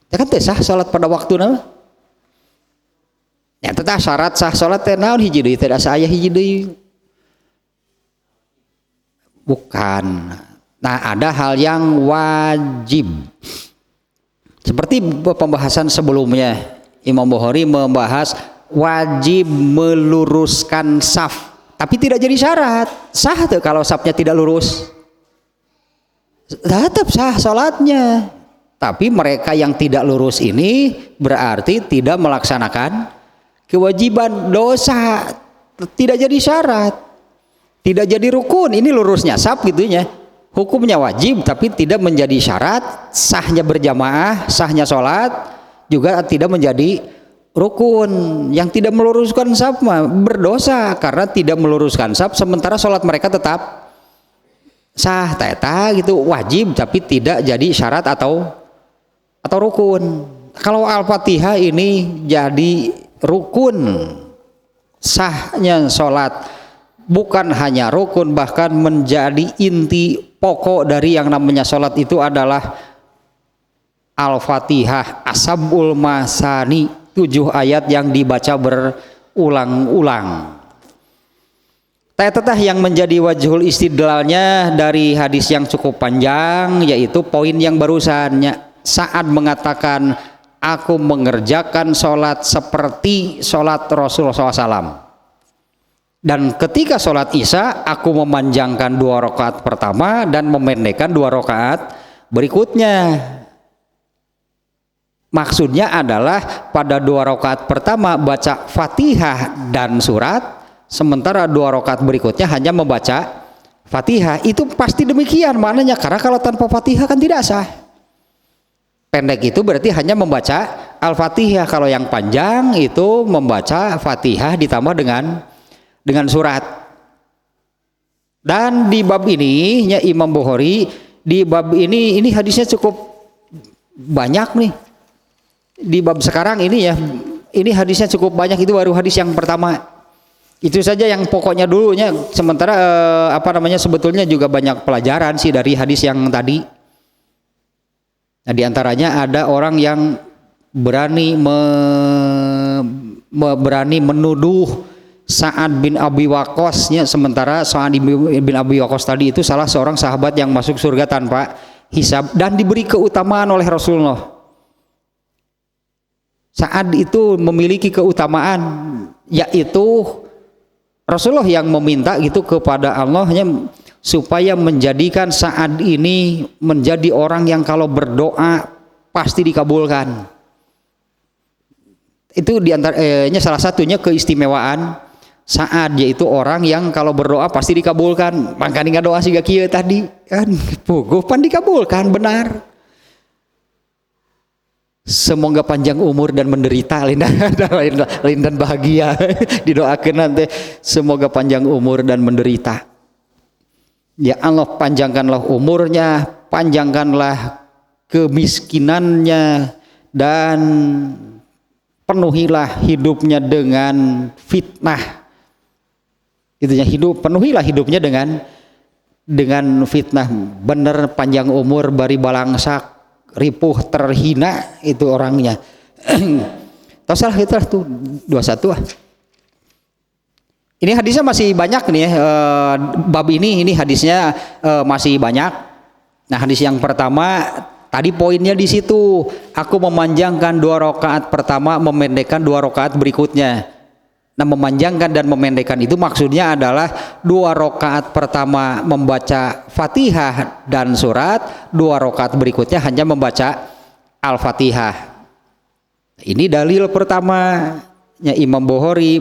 Speaker 1: Ya kan teh sah sholat pada waktu nama. Ya tetap syarat sah sholat teh naon hiji deui, tidak saya hiji deui. Bukan. Nah, ada hal yang wajib. Seperti pembahasan sebelumnya, Imam Bukhari membahas wajib meluruskan saf, tapi tidak jadi syarat. Sah tuh kalau safnya tidak lurus. Tetap sah sholatnya. Tapi mereka yang tidak lurus ini berarti tidak melaksanakan kewajiban, dosa, tidak jadi syarat, tidak jadi rukun. Ini lurusnya saf gitunya, hukumnya wajib tapi tidak menjadi syarat. Sahnya berjamaah, sahnya sholat juga tidak menjadi rukun. Yang tidak meluruskan saf mah berdosa karena tidak meluruskan saf, sementara sholat mereka tetap sah. Teta gitu, wajib tapi tidak jadi syarat atau rukun. Kalau Al-Fatihah ini jadi rukun, sahnya sholat bukan hanya rukun, bahkan menjadi inti pokok dari yang namanya sholat itu adalah Al-Fatihah, Ashabul Masani, 7 ayat yang dibaca berulang-ulang. Tetah yang menjadi wajhul istidlalnya dari hadis yang cukup panjang, yaitu poin yang barusannya. Saat mengatakan aku mengerjakan sholat seperti sholat Rasulullah SAW, dan ketika sholat isya aku memanjangkan 2 rakaat pertama dan memendekkan 2 rakaat berikutnya. Maksudnya adalah pada 2 rakaat pertama baca Fatihah dan surat, sementara 2 rakaat berikutnya hanya membaca Fatihah. Itu pasti demikian maknanya, karena kalau tanpa Fatihah kan tidak sah. Pendek itu berarti hanya membaca Al-Fatihah. Kalau yang panjang itu membaca Fatihah ditambah dengan surat. Dan di bab ini ya Imam Bukhari, di bab ini hadisnya cukup banyak nih. Di bab sekarang ini ya, ini hadisnya cukup banyak. Itu baru hadis yang pertama. Itu saja yang pokoknya dulunya. Sementara sebetulnya juga banyak pelajaran sih dari hadis yang tadi. Nah, diantaranya ada orang yang berani menuduh Sa'ad bin Abi Waqqas-nya, sementara Sa'ad bin Abi Waqqas tadi itu salah seorang sahabat yang masuk surga tanpa hisab dan diberi keutamaan oleh Rasulullah. Sa'ad itu memiliki keutamaan, yaitu Rasulullah yang meminta gitu kepada Allahnya supaya menjadikan Sa'ad ini menjadi orang yang kalau berdoa pasti dikabulkan. Itu diantaranya salah satunya keistimewaan Sa'ad, yaitu orang yang kalau berdoa pasti dikabulkan. Makanya doa siga kieu tadi kan puguh pan dikabulkan benar. Semoga panjang umur dan menderita, lain dan bahagia. Didoakan nanti semoga panjang umur dan menderita. Ya Allah, panjangkanlah umurnya, panjangkanlah kemiskinannya, dan penuhilah hidupnya dengan fitnah. Itunya penuhilah hidupnya dengan fitnah. Bener panjang umur bari balangsak, ripuh terhina itu orangnya. Tasalah kita tuh 21. Ini hadisnya masih banyak nih ya, bab ini hadisnya masih banyak. Nah, hadis yang pertama tadi poinnya di situ, aku memanjangkan 2 rakaat pertama, memendekkan 2 rakaat berikutnya. Nah, memanjangkan dan memendekkan itu maksudnya adalah 2 rakaat pertama membaca Fatihah dan surat, 2 rakaat berikutnya hanya membaca Al-Fatihah. Ini dalil pertamanya Imam Bukhari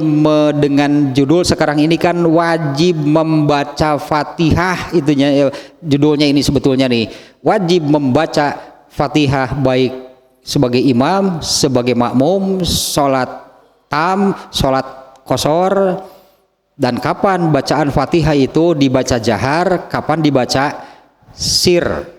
Speaker 1: dengan judul sekarang ini kan wajib membaca Fatihah, itunya judulnya ini sebetulnya nih, wajib membaca Fatihah baik sebagai imam, sebagai makmum, sholat tam, sholat qashar, dan kapan bacaan Fatihah itu dibaca jahar, kapan dibaca sir.